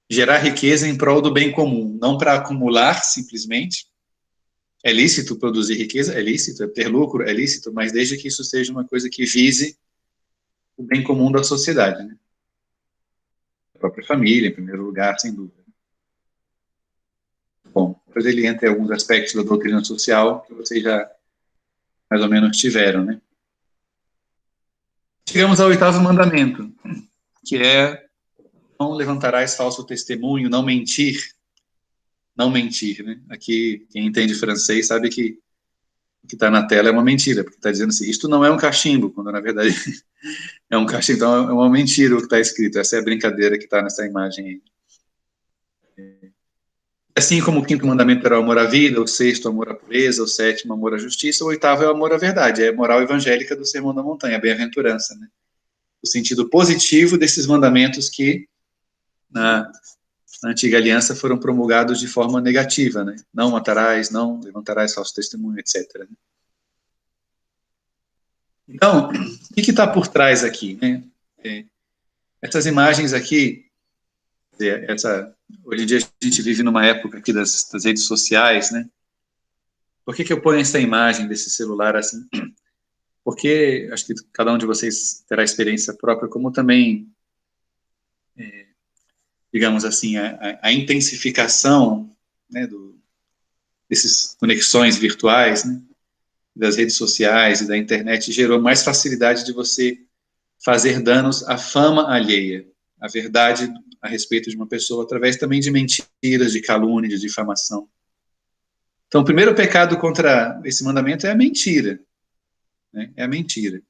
[SPEAKER 1] gerar riqueza em prol do bem comum, não para acumular simplesmente. É lícito produzir riqueza? É lícito. É ter lucro? É lícito, mas desde que isso seja uma coisa que vise o bem comum da sociedade, né? A própria família, em primeiro lugar, sem dúvida. Bom, depois ele entra em alguns aspectos da doutrina social que vocês já mais ou menos tiveram, né? Chegamos ao oitavo mandamento, que é não levantarás falso testemunho, não mentir, não mentir, né? Aqui, quem entende francês sabe que o que está na tela é uma mentira, porque está dizendo assim, isto não é um cachimbo, quando na verdade é um cachimbo, então é uma mentira o que está escrito, essa é a brincadeira que está nessa imagem aí. Assim como o quinto mandamento era o amor à vida, o sexto, o amor à pureza, o sétimo, o amor à justiça, o oitavo é o amor à verdade, é a moral evangélica do Sermão da Montanha, a bem-aventurança, né? O sentido positivo desses mandamentos que na antiga aliança foram promulgados de forma negativa, né? Não matarás, não levantarás falso testemunho, etc. Então, o que está por trás aqui, né? Essas imagens aqui, hoje em dia a gente vive numa época aqui das redes sociais, né? Por que eu ponho essa imagem desse celular assim? Porque acho que cada um de vocês terá experiência própria, como também, digamos assim, a intensificação, né, dessas conexões virtuais, né, das redes sociais e da internet gerou mais facilidade de você fazer danos à fama alheia, à verdade a respeito de uma pessoa, através também de mentiras, de calúnia, de difamação. Então, o primeiro pecado contra esse mandamento é a mentira, né? É a mentira.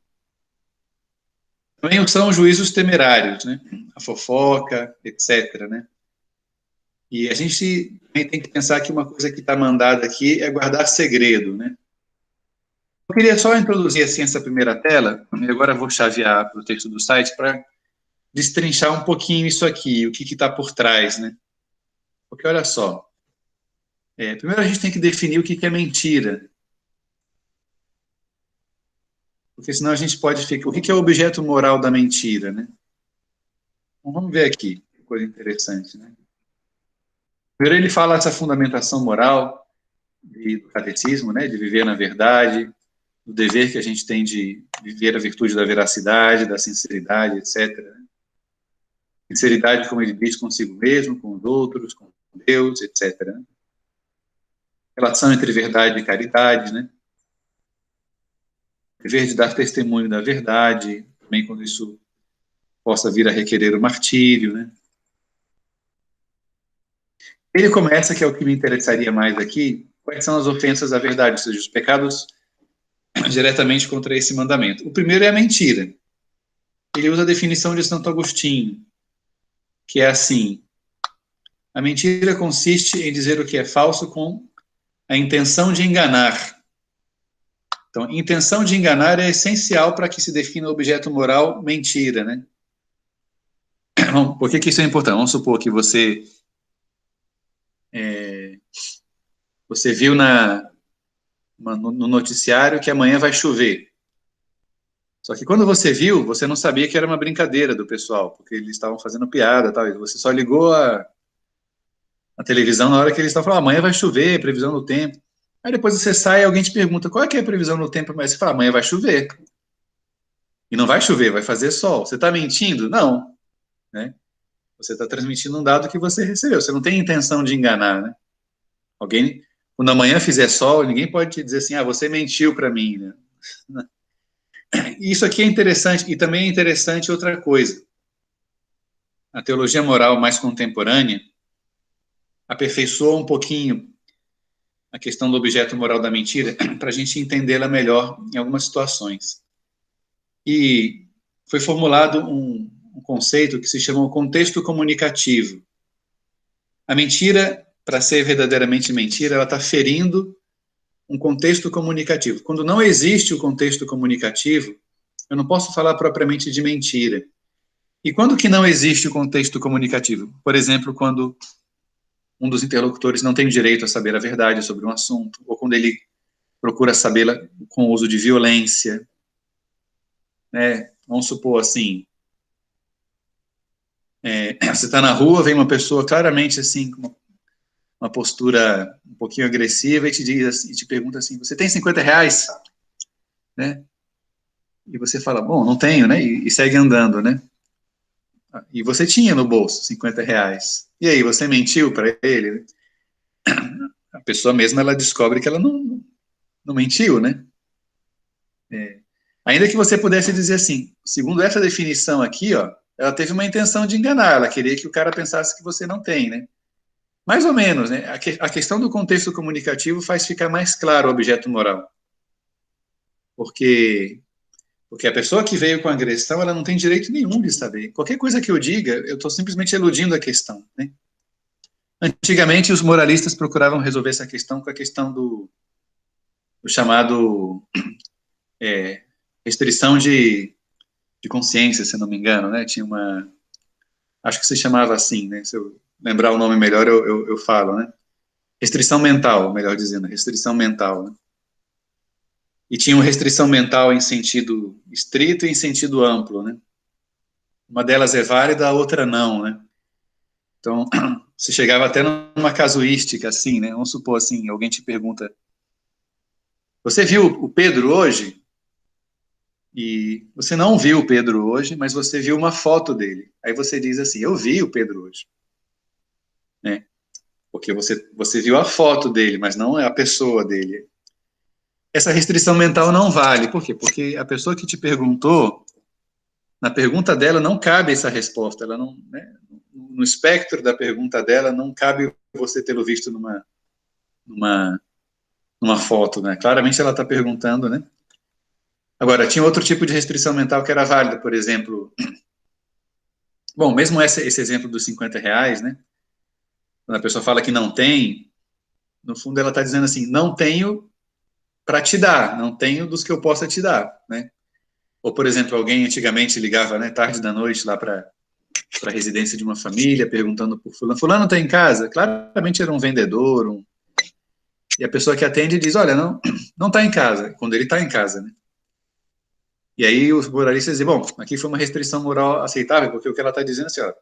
[SPEAKER 1] Também são juízos temerários, né? A fofoca, etc., né? E a gente também tem que pensar que uma coisa que está mandada aqui é guardar segredo, né? Eu queria só introduzir assim essa primeira tela, e agora vou chavear para o texto do site para destrinchar um pouquinho isso aqui, o que está por trás, né? Porque olha só, primeiro a gente tem que definir o que é mentira, porque senão a gente pode ficar, o que é o objeto moral da mentira, né? Então, vamos ver aqui, que coisa interessante, né? Primeiro ele fala essa fundamentação moral do catecismo, né, de viver na verdade, do dever que a gente tem de viver a virtude da veracidade, da sinceridade, etc. Sinceridade, como ele diz, consigo mesmo, com os outros, com Deus, etc. Relação entre verdade e caridade, né? Dever de dar testemunho da verdade, também quando isso possa vir a requerer o martírio, né? Ele começa, que é o que me interessaria mais aqui, quais são as ofensas à verdade, ou seja, os pecados diretamente contra esse mandamento. O primeiro é a mentira. Ele usa a definição de Santo Agostinho, que é assim: a mentira consiste em dizer o que é falso com a intenção de enganar. Então, intenção de enganar é essencial para que se defina o objeto moral mentira, né? Por que isso é importante? Vamos supor que você viu no noticiário que amanhã vai chover. Só que quando você viu, você não sabia que era uma brincadeira do pessoal, porque eles estavam fazendo piada, tal. Você só ligou a televisão na hora que eles estavam falando, amanhã vai chover, previsão do tempo. Aí depois você sai e alguém te pergunta, qual é que é a previsão do tempo? Mas você fala, amanhã vai chover. E não vai chover, vai fazer sol. Você está mentindo? Não. Né? Você está transmitindo um dado que você recebeu. Você não tem intenção de enganar, né? Alguém, quando amanhã fizer sol, ninguém pode te dizer assim, você mentiu para mim, né? Isso aqui é interessante, e também é interessante outra coisa. A teologia moral mais contemporânea aperfeiçoou um pouquinho a questão do objeto moral da mentira para a gente entendê-la melhor em algumas situações. E foi formulado um conceito que se chama contexto comunicativo. A mentira, para ser verdadeiramente mentira, ela está ferindo um contexto comunicativo. Quando não existe o contexto comunicativo, eu não posso falar propriamente de mentira. E quando que não existe o contexto comunicativo? Por exemplo, quando um dos interlocutores não tem o direito a saber a verdade sobre um assunto, ou quando ele procura sabê-la com o uso de violência, né? Vamos supor assim, Você está na rua, vem uma pessoa claramente assim, com uma postura um pouquinho agressiva e te diz assim, e te pergunta assim, você tem 50 reais? Né? E você fala, bom, não tenho, né? E segue andando, né? E você tinha no bolso 50 reais. E aí, você mentiu para ele? A pessoa mesma, ela descobre que ela não mentiu, né? Ainda que você pudesse dizer assim, segundo essa definição aqui, ó, ela teve uma intenção de enganar, ela queria que o cara pensasse que você não tem, né? Mais ou menos, né? A questão do contexto comunicativo faz ficar mais claro o objeto moral. Porque a pessoa que veio com a agressão, ela não tem direito nenhum de saber. Qualquer coisa que eu diga, eu estou simplesmente eludindo a questão, né? Antigamente, os moralistas procuravam resolver essa questão com a questão do chamado restrição de consciência, se não me engano, né? Tinha uma... Acho que se chamava assim, né? Se eu lembrar o nome melhor, eu falo, né? Restrição mental, melhor dizendo, restrição mental, né? E tinha uma restrição mental em sentido estrito e em sentido amplo, né? Uma delas é válida, a outra não, né? Então, você chegava até numa casuística, assim, né? Vamos supor assim, alguém te pergunta, você viu o Pedro hoje? E você não viu o Pedro hoje, mas você viu uma foto dele. Aí você diz assim, eu vi o Pedro hoje, né? Porque você viu a foto dele, mas não é a pessoa dele. Essa restrição mental não vale. Por quê? Porque a pessoa que te perguntou, na pergunta dela não cabe essa resposta. Ela não, né? No espectro da pergunta dela não cabe você tê-lo visto numa, numa foto, né? Claramente ela está perguntando, né? Agora, tinha outro tipo de restrição mental que era válida, por exemplo. Bom, mesmo esse exemplo dos 50 reais, né? Quando a pessoa fala que não tem, no fundo ela está dizendo assim, não tenho para te dar, não tenho dos que eu possa te dar, né? Ou, por exemplo, alguém antigamente ligava, né, tarde da noite lá para a residência de uma família, perguntando por fulano, fulano está em casa? Claramente era um vendedor, e a pessoa que atende diz, olha, não está em casa, quando ele está em casa, né? E aí os moralistas dizem, bom, aqui foi uma restrição moral aceitável, porque o que ela está dizendo é assim, ó,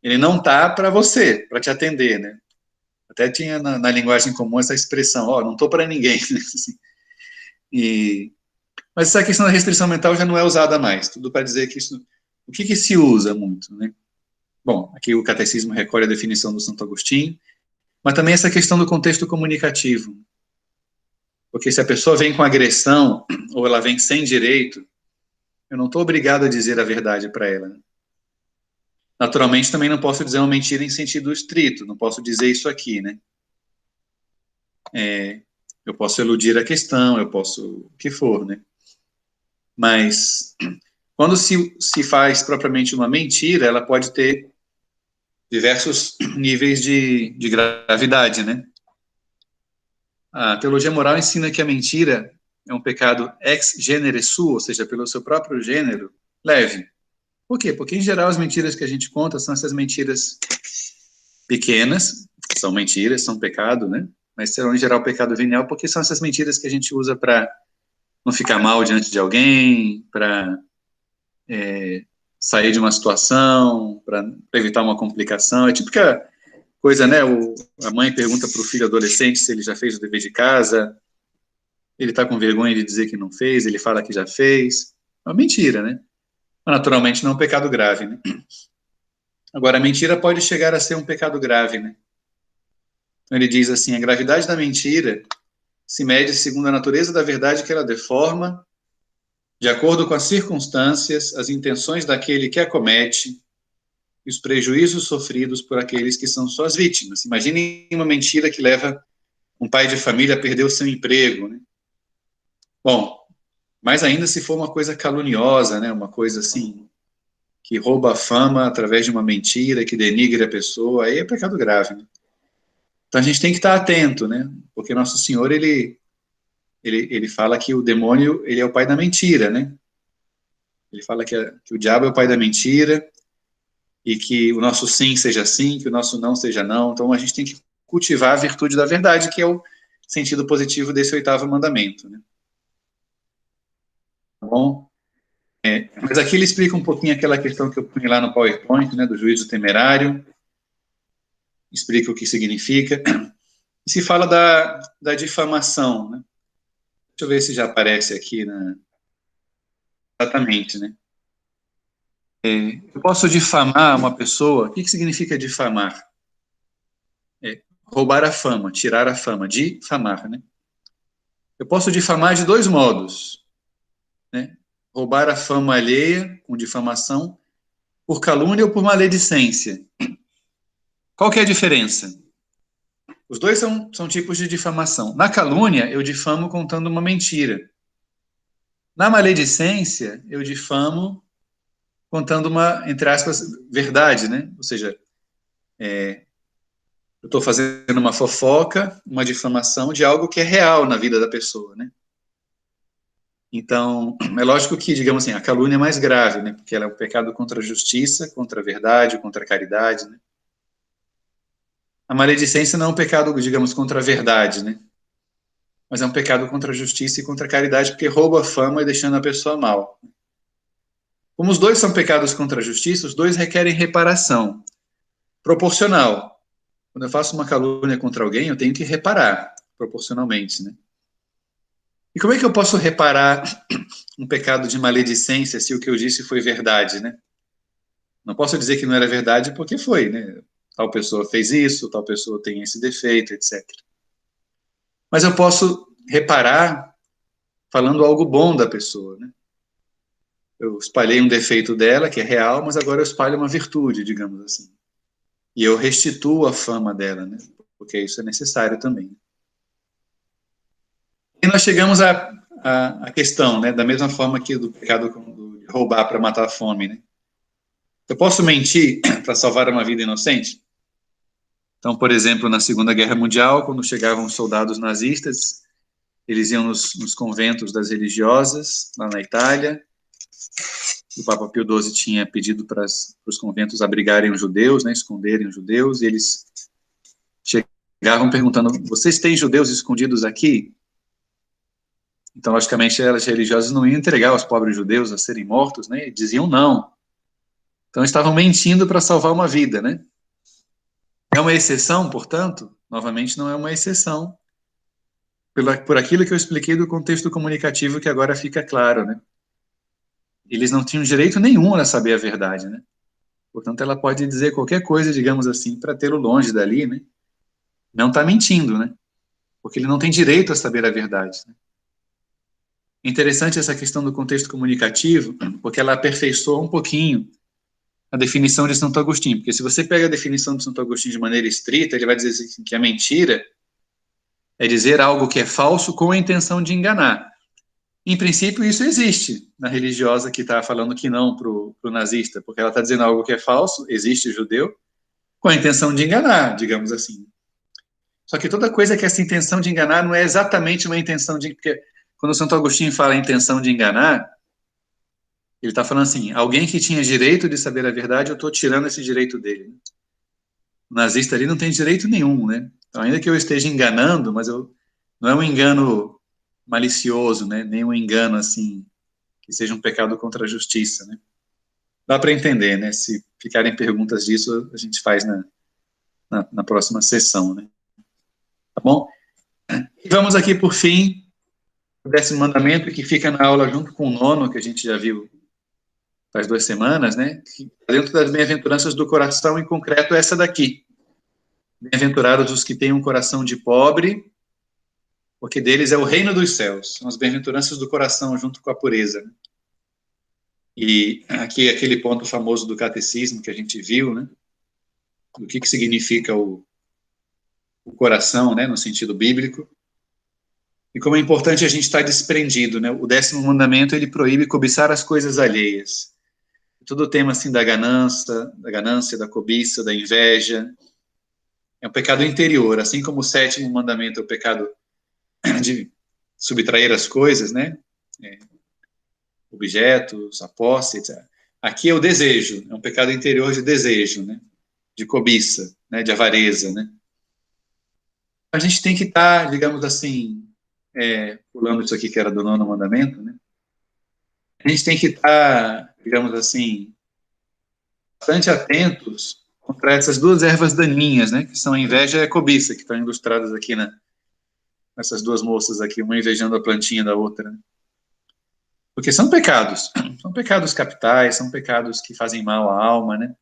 [SPEAKER 1] ele não está para você, para te atender, né? Até tinha na linguagem comum essa expressão, ó, não estou para ninguém. Assim. Mas essa questão da restrição mental já não é usada mais, tudo para dizer que isso... O que se usa muito, né? Bom, aqui o catecismo recolhe a definição do Santo Agostinho, mas também essa questão do contexto comunicativo. Porque se a pessoa vem com agressão, ou ela vem sem direito, eu não estou obrigado a dizer a verdade para ela. Né? Naturalmente, também não posso dizer uma mentira em sentido estrito, não posso dizer isso aqui, né? Eu posso eludir a questão, eu posso o que for, né? Mas quando se faz propriamente uma mentira, ela pode ter diversos níveis de gravidade, né? A teologia moral ensina que a mentira é um pecado ex genere suo, ou seja, pelo seu próprio gênero, leve. Por quê? Porque, em geral, as mentiras que a gente conta são essas mentiras pequenas, são mentiras, são pecado, né? Mas serão, em geral, pecado venial, porque são essas mentiras que a gente usa para não ficar mal diante de alguém, para sair de uma situação, para evitar uma complicação. É típica coisa, né? A mãe pergunta para o filho adolescente se ele já fez o dever de casa, ele está com vergonha de dizer que não fez, ele fala que já fez. É uma mentira, né? Mas, naturalmente, não é um pecado grave, né? Agora, a mentira pode chegar a ser um pecado grave, né? Então, ele diz assim, a gravidade da mentira se mede segundo a natureza da verdade que ela deforma, de acordo com as circunstâncias, as intenções daquele que a comete e os prejuízos sofridos por aqueles que são suas vítimas. Imaginem uma mentira que leva um pai de família a perder o seu emprego, né? Bom, mais ainda se for uma coisa caluniosa, né? Uma coisa assim, que rouba a fama através de uma mentira, que denigre a pessoa, aí é pecado grave, né? Então a gente tem que estar atento, né? Porque Nosso Senhor, ele fala que o demônio, ele é o pai da mentira, né? Ele fala que o diabo é o pai da mentira e que o nosso sim seja sim, que o nosso não seja não. Então a gente tem que cultivar a virtude da verdade, que é o sentido positivo desse 8º mandamento, né? Tá bom? Mas aqui ele explica um pouquinho aquela questão que eu punha lá no PowerPoint, né, do juízo temerário, explica o que significa, e se fala da difamação, né? Deixa eu ver se já aparece aqui, exatamente, né? Eu posso difamar uma pessoa, o que significa difamar? Roubar a fama, tirar a fama, difamar, né? Eu posso difamar de dois modos, né? Roubar a fama alheia, com difamação, por calúnia ou por maledicência. Qual que é a diferença? Os dois são tipos de difamação. Na calúnia, eu difamo contando uma mentira. Na maledicência, eu difamo contando uma, entre aspas, verdade, né? Ou seja, eu estou fazendo uma fofoca, uma difamação de algo que é real na vida da pessoa, né? Então, é lógico que, digamos assim, a calúnia é mais grave, né? Porque ela é um pecado contra a justiça, contra a verdade, contra a caridade, né? A maledicência não é um pecado, digamos, contra a verdade, né? Mas é um pecado contra a justiça e contra a caridade, porque rouba a fama e deixando a pessoa mal. Como os dois são pecados contra a justiça, os dois requerem reparação proporcional. Quando eu faço uma calúnia contra alguém, eu tenho que reparar proporcionalmente, né? E como é que eu posso reparar um pecado de maledicência se o que eu disse foi verdade, né? Não posso dizer que não era verdade porque foi, né? Tal pessoa fez isso, tal pessoa tem esse defeito, etc. Mas eu posso reparar falando algo bom da pessoa, né? Eu espalhei um defeito dela, que é real, mas agora eu espalho uma virtude, digamos assim. E eu restituo a fama dela, né? Porque isso é necessário também. E nós chegamos à questão, né? Da mesma forma que do pecado de roubar para matar a fome, né? Eu posso mentir para salvar uma vida inocente? Então, por exemplo, na Segunda Guerra Mundial, quando chegavam os soldados nazistas, eles iam nos conventos das religiosas, lá na Itália. O Papa Pio XII tinha pedido para os conventos abrigarem os judeus, né, esconderem os judeus, e eles chegavam perguntando: vocês têm judeus escondidos aqui? Então, logicamente, as religiosas não iam entregar os pobres judeus a serem mortos, né, e diziam não. Então, estavam mentindo para salvar uma vida, né? É uma exceção, portanto? Novamente, não é uma exceção, por aquilo que eu expliquei do contexto comunicativo que agora fica claro, né? Eles não tinham direito nenhum a saber a verdade, né? Portanto, ela pode dizer qualquer coisa, digamos assim, para tê-lo longe dali, né? Não está mentindo, né? Porque ele não tem direito a saber a verdade. Né? É interessante essa questão do contexto comunicativo, porque ela aperfeiçoa um pouquinho a definição de Santo Agostinho. Porque se você pega a definição de Santo Agostinho de maneira estrita, ele vai dizer assim, que a mentira é dizer algo que é falso com a intenção de enganar. Em princípio, isso existe na religiosa que está falando que não para o nazista, porque ela está dizendo algo que é falso, existe judeu, com a intenção de enganar, digamos assim. Só que toda coisa que essa intenção de enganar não é exatamente uma intenção de... Porque quando o Santo Agostinho fala em intenção de enganar, ele está falando assim, alguém que tinha direito de saber a verdade, eu estou tirando esse direito dele. O nazista ali não tem direito nenhum, né? Então, ainda que eu esteja enganando, mas não é um engano malicioso, né? Nem um engano, assim, que seja um pecado contra a justiça, né? Dá para entender, né? Se ficarem perguntas disso, a gente faz na próxima sessão, né? Tá bom? E vamos aqui, por fim, o 10º mandamento, que fica na aula junto com o 9º, que a gente já viu faz 2 semanas, né? Que, dentro das bem-aventuranças do coração, em concreto, essa daqui. Bem-aventurados os que têm um coração de pobre, porque deles é o reino dos céus. São as bem-aventuranças do coração, junto com a pureza. Né? E aqui aquele ponto famoso do catecismo que a gente viu, né? Do que significa o coração, né? No sentido bíblico. E como é importante a gente estar desprendido, né? O 10º mandamento, ele proíbe cobiçar as coisas alheias. Todo o tema, assim, da ganância, da cobiça, da inveja, é um pecado interior, assim como o 7º mandamento é o pecado de subtrair as coisas, né? Objetos, a posse, etc. Aqui é o desejo, é um pecado interior de desejo, né? De cobiça, né? De avareza, né? A gente tem que estar, digamos assim, pulando isso aqui que era do 9º mandamento, né? a gente tem que estar, digamos assim, bastante atentos contra essas duas ervas daninhas, né, que são a inveja e a cobiça, que estão ilustradas aqui nessas duas moças aqui, uma invejando a plantinha da outra, né? Porque são pecados capitais, são pecados que fazem mal à alma, né,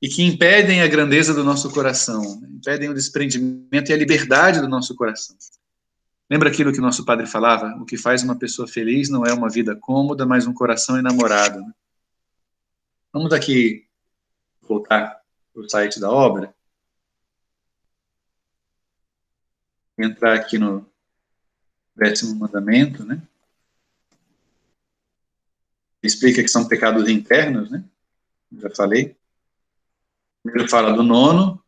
[SPEAKER 1] e que impedem a grandeza do nosso coração, né? Impedem o desprendimento e a liberdade do nosso coração. Lembra aquilo que o nosso padre falava? O que faz uma pessoa feliz não é uma vida cômoda, mas um coração enamorado, né? Vamos aqui voltar para o site da obra, entrar aqui no 10º mandamento, né? Explica que são pecados internos, né? Já falei. Primeiro fala do nono,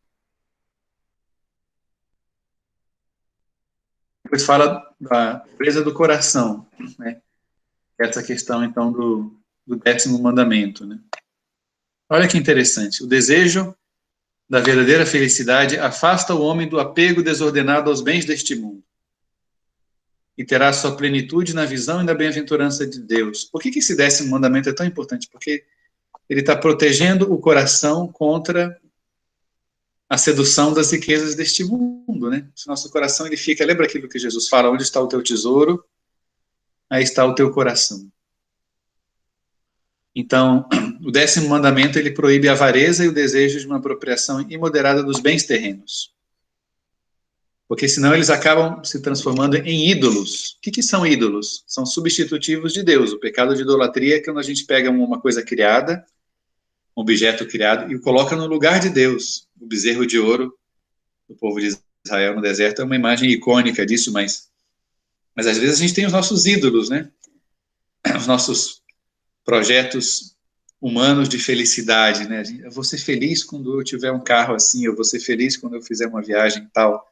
[SPEAKER 1] depois fala da pureza do coração, né? Essa questão, então, do 10º mandamento, né? Olha que interessante. O desejo da verdadeira felicidade afasta o homem do apego desordenado aos bens deste mundo e terá sua plenitude na visão e na bem-aventurança de Deus. Por que esse 10º mandamento é tão importante? Porque ele está protegendo o coração contra a sedução das riquezas deste mundo, né? Se nosso coração ele fica, lembra aquilo que Jesus fala, onde está o teu tesouro, aí está o teu coração. Então, o 10º mandamento ele proíbe a avareza e o desejo de uma apropriação imoderada dos bens terrenos. Porque senão eles acabam se transformando em ídolos. O que são ídolos? São substitutivos de Deus. O pecado de idolatria é quando a gente pega uma coisa criada, um objeto criado, e o coloca no lugar de Deus. O bezerro de ouro do povo de Israel no deserto é uma imagem icônica disso, mas às vezes a gente tem os nossos ídolos, né? Os nossos projetos humanos de felicidade, né? Eu vou ser feliz quando eu tiver um carro assim, eu vou ser feliz quando eu fizer uma viagem tal.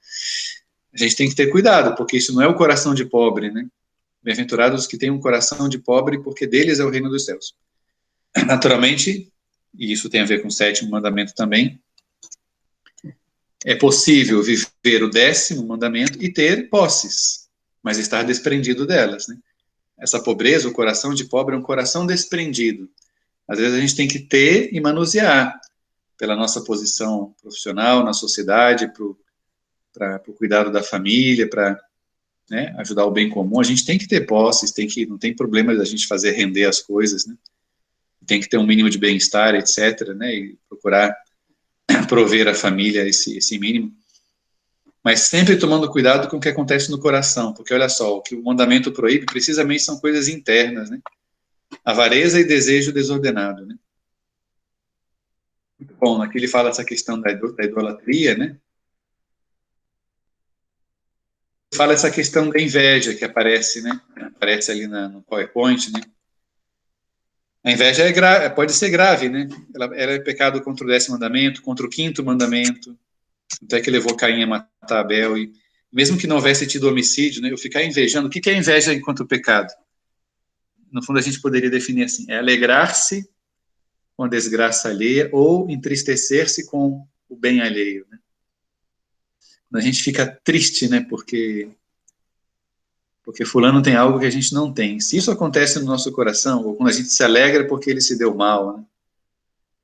[SPEAKER 1] A gente tem que ter cuidado, porque isso não é o coração de pobre, né? Bem-aventurados os que têm um coração de pobre, porque deles é o reino dos céus. Naturalmente, e isso tem a ver com o 7º mandamento também, é possível viver o 10º mandamento e ter posses, mas estar desprendido delas, né? Essa pobreza, o coração de pobre é um coração desprendido. Às vezes a gente tem que ter e manusear pela nossa posição profissional na sociedade, para o cuidado da família, para, né, ajudar o bem comum. A gente tem que ter posses, não tem problema da gente fazer render as coisas, né? Tem que ter um mínimo de bem-estar, etc., né? E procurar prover à família esse mínimo. Mas sempre tomando cuidado com o que acontece no coração, porque olha só, o que o mandamento proíbe precisamente são coisas internas, né? Avareza e desejo desordenado, né? Bom, aqui ele fala essa questão da idolatria, né? Fala essa questão da inveja que aparece, né? Aparece ali no PowerPoint, né? A inveja pode ser grave, né? Ela é pecado contra o 10º mandamento, contra o 5º mandamento, até que levou Caim a matar Abel, e mesmo que não houvesse tido homicídio, né? Eu ficar invejando, o que é inveja enquanto pecado? No fundo, a gente poderia definir assim, é alegrar-se com a desgraça alheia ou entristecer-se com o bem alheio, né? Quando a gente fica triste, né, porque fulano tem algo que a gente não tem. Se isso acontece no nosso coração, ou quando a gente se alegra porque ele se deu mal, né,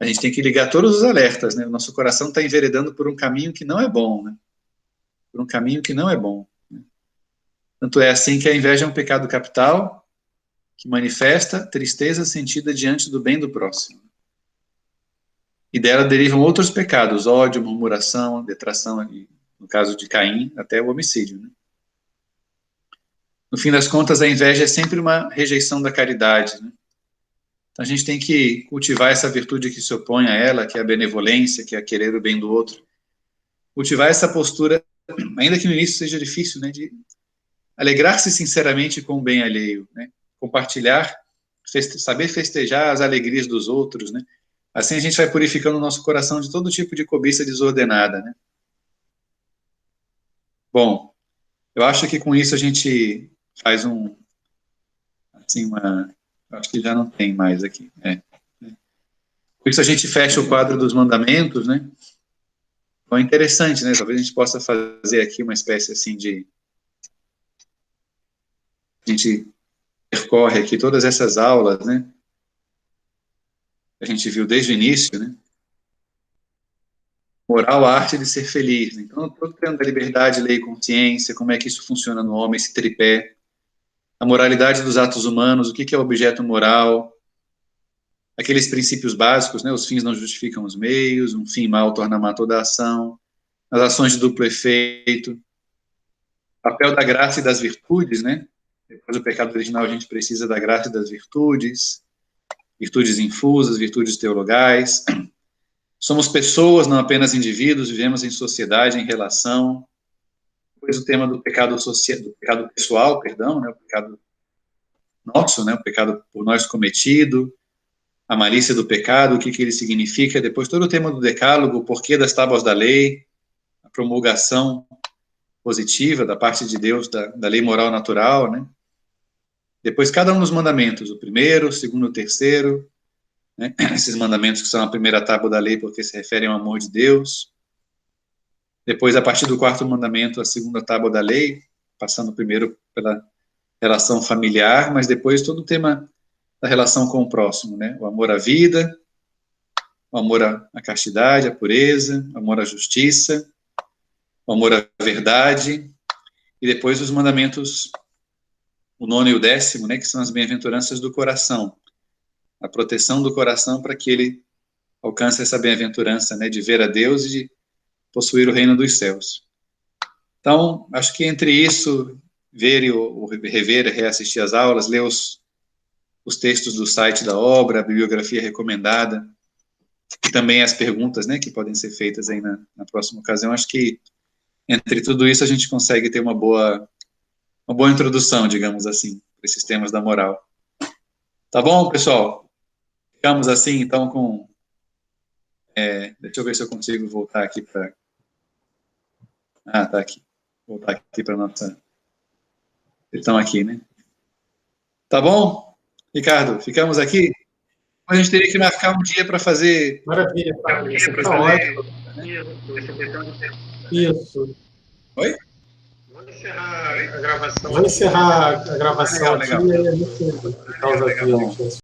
[SPEAKER 1] a gente tem que ligar todos os alertas, né? O nosso coração está enveredando por um caminho que não é bom, né? Por um caminho que não é bom. Né? Tanto é assim que a inveja é um pecado capital que manifesta tristeza sentida diante do bem do próximo. E dela derivam outros pecados, ódio, murmuração, detração, e, no caso de Caim, até o homicídio. Né? No fim das contas, a inveja é sempre uma rejeição da caridade. Né? Então, a gente tem que cultivar essa virtude que se opõe a ela, que é a benevolência, que é querer o bem do outro. Cultivar essa postura, ainda que no início seja difícil, né, de alegrar-se sinceramente com o bem alheio, né? Compartilhar, saber festejar as alegrias dos outros, né? Assim a gente vai purificando o nosso coração de todo tipo de cobiça desordenada, né? Bom, eu acho que com isso a gente faz acho que já não tem mais aqui, Com isso a gente fecha o quadro dos mandamentos, né? Então é interessante, né? Talvez a gente possa fazer aqui uma espécie assim de a gente percorre aqui todas essas aulas, né? A gente viu desde o início, né? Moral, a arte de ser feliz. Então, todo o tema da liberdade, lei e consciência, como é que isso funciona no homem, esse tripé. A moralidade dos atos humanos, o que é o objeto moral, aqueles princípios básicos, né? Os fins não justificam os meios, um fim mau torna má toda a ação, as ações de duplo efeito, papel da graça e das virtudes, né? Depois do pecado original, a gente precisa da graça e das virtudes, virtudes infusas, virtudes teologais. Somos pessoas, não apenas indivíduos, vivemos em sociedade, em relação. Depois o tema do pecado social, do pecado pessoal, perdão, né? O pecado nosso, né? O pecado por nós cometido, a malícia do pecado, o que ele significa. Depois todo o tema do decálogo, o porquê das tábuas da lei, a promulgação positiva da parte de Deus da lei moral natural, né? Depois cada um dos mandamentos, o primeiro, o segundo, o terceiro, né? Esses mandamentos que são a primeira tábua da lei porque se referem ao amor de Deus. Depois, a partir do quarto mandamento, a segunda tábua da lei, passando primeiro pela relação familiar, mas depois todo o tema da relação com o próximo, né? O amor à vida, o amor à castidade, à pureza, o amor à justiça, o amor à verdade, e depois os mandamentos, o nono e o décimo, né? Que são as bem-aventuranças do coração, a proteção do coração para que ele alcance essa bem-aventurança, né? De ver a Deus e de possuir o reino dos céus. Então, acho que entre isso, ver e rever, reassistir as aulas, ler os textos do site da obra, a bibliografia recomendada, e também as perguntas, né, que podem ser feitas aí na próxima ocasião, acho que entre tudo isso a gente consegue ter uma boa introdução, digamos assim, para esses temas da moral. Tá bom, pessoal? Ficamos assim, então, com... deixa eu ver se eu consigo voltar aqui para... Ah, tá aqui. Voltar aqui para nossa... Eles estão aqui, né? Tá bom, Ricardo? Ficamos aqui? A gente teria que marcar um dia para fazer...
[SPEAKER 2] Maravilha, Fábio. Você está ótimo. Isso.
[SPEAKER 1] Oi?
[SPEAKER 2] Vou encerrar a gravação. Vou encerrar a gravação aqui. Legal. Por causa